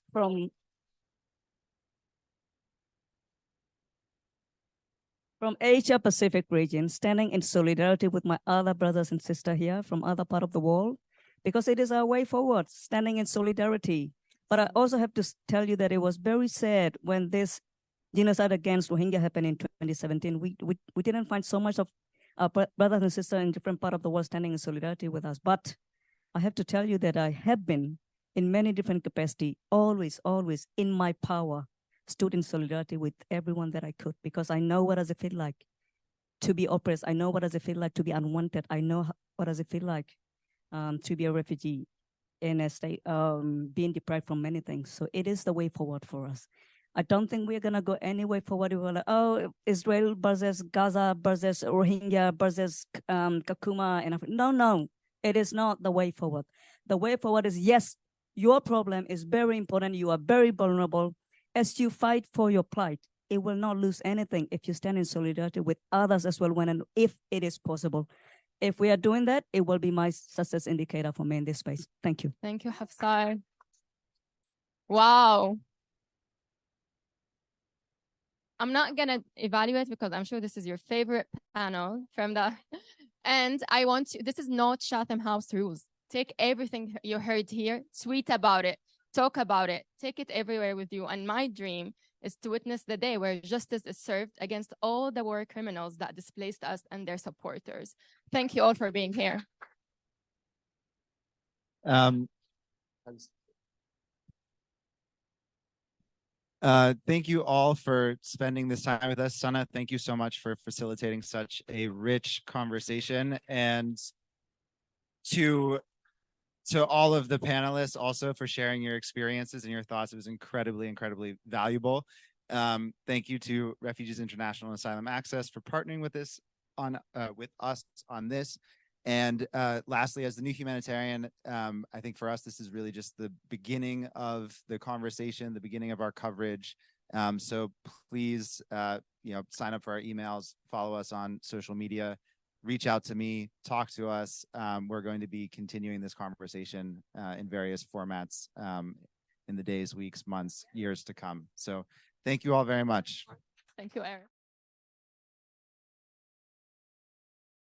Asia Pacific region, standing in solidarity with my other brothers and sisters here from other part of the world, because it is our way forward, standing in solidarity. But I also have to tell you that it was very sad when this genocide against Rohingya happened in 2017. We didn't find so much of our brothers and sisters in different parts of the world standing in solidarity with us. But I have to tell you that I have been in many different capacities, always in my power, stood in solidarity with everyone that I could, because I know what does it feel like to be oppressed. I know what does it feel like to be unwanted. I know what does it feel like to be a refugee in a state, being deprived from many things. So it is the way forward for us. I don't think we're gonna go any way forward. We're like, oh, Israel versus Gaza versus Rohingya versus Kakuma and Africa. No, it is not the way forward. The way forward is, yes, your problem is very important. You are very vulnerable. As you fight for your plight, it will not lose anything if you stand in solidarity with others as well when and if it is possible. If we are doing that, it will be my success indicator for me in this space. Thank you. Thank you, Hafsar. Wow. I'm not going to evaluate because I'm sure this is your favorite panel from the, and I want to, this is not Chatham House rules. Take everything you heard here, tweet about it, talk about it, take it everywhere with you. And my dream is to witness the day where justice is served against all the war criminals that displaced us and their supporters. Thank you all for being here. Thank you all for spending this time with us. Sana, thank you so much for facilitating such a rich conversation. And to all of the panelists also for sharing your experiences and your thoughts. It was incredibly, incredibly valuable. Thank you to Refugees International and Asylum Access for partnering with us on this. And lastly, as the new humanitarian, I think for us, this is really just the beginning of the conversation, the beginning of our coverage. So please, sign up for our emails, follow us on social media, reach out to me, talk to us. We're going to be continuing this conversation in various formats in the days, weeks, months, years to come. So thank you all very much. Thank you, Eric.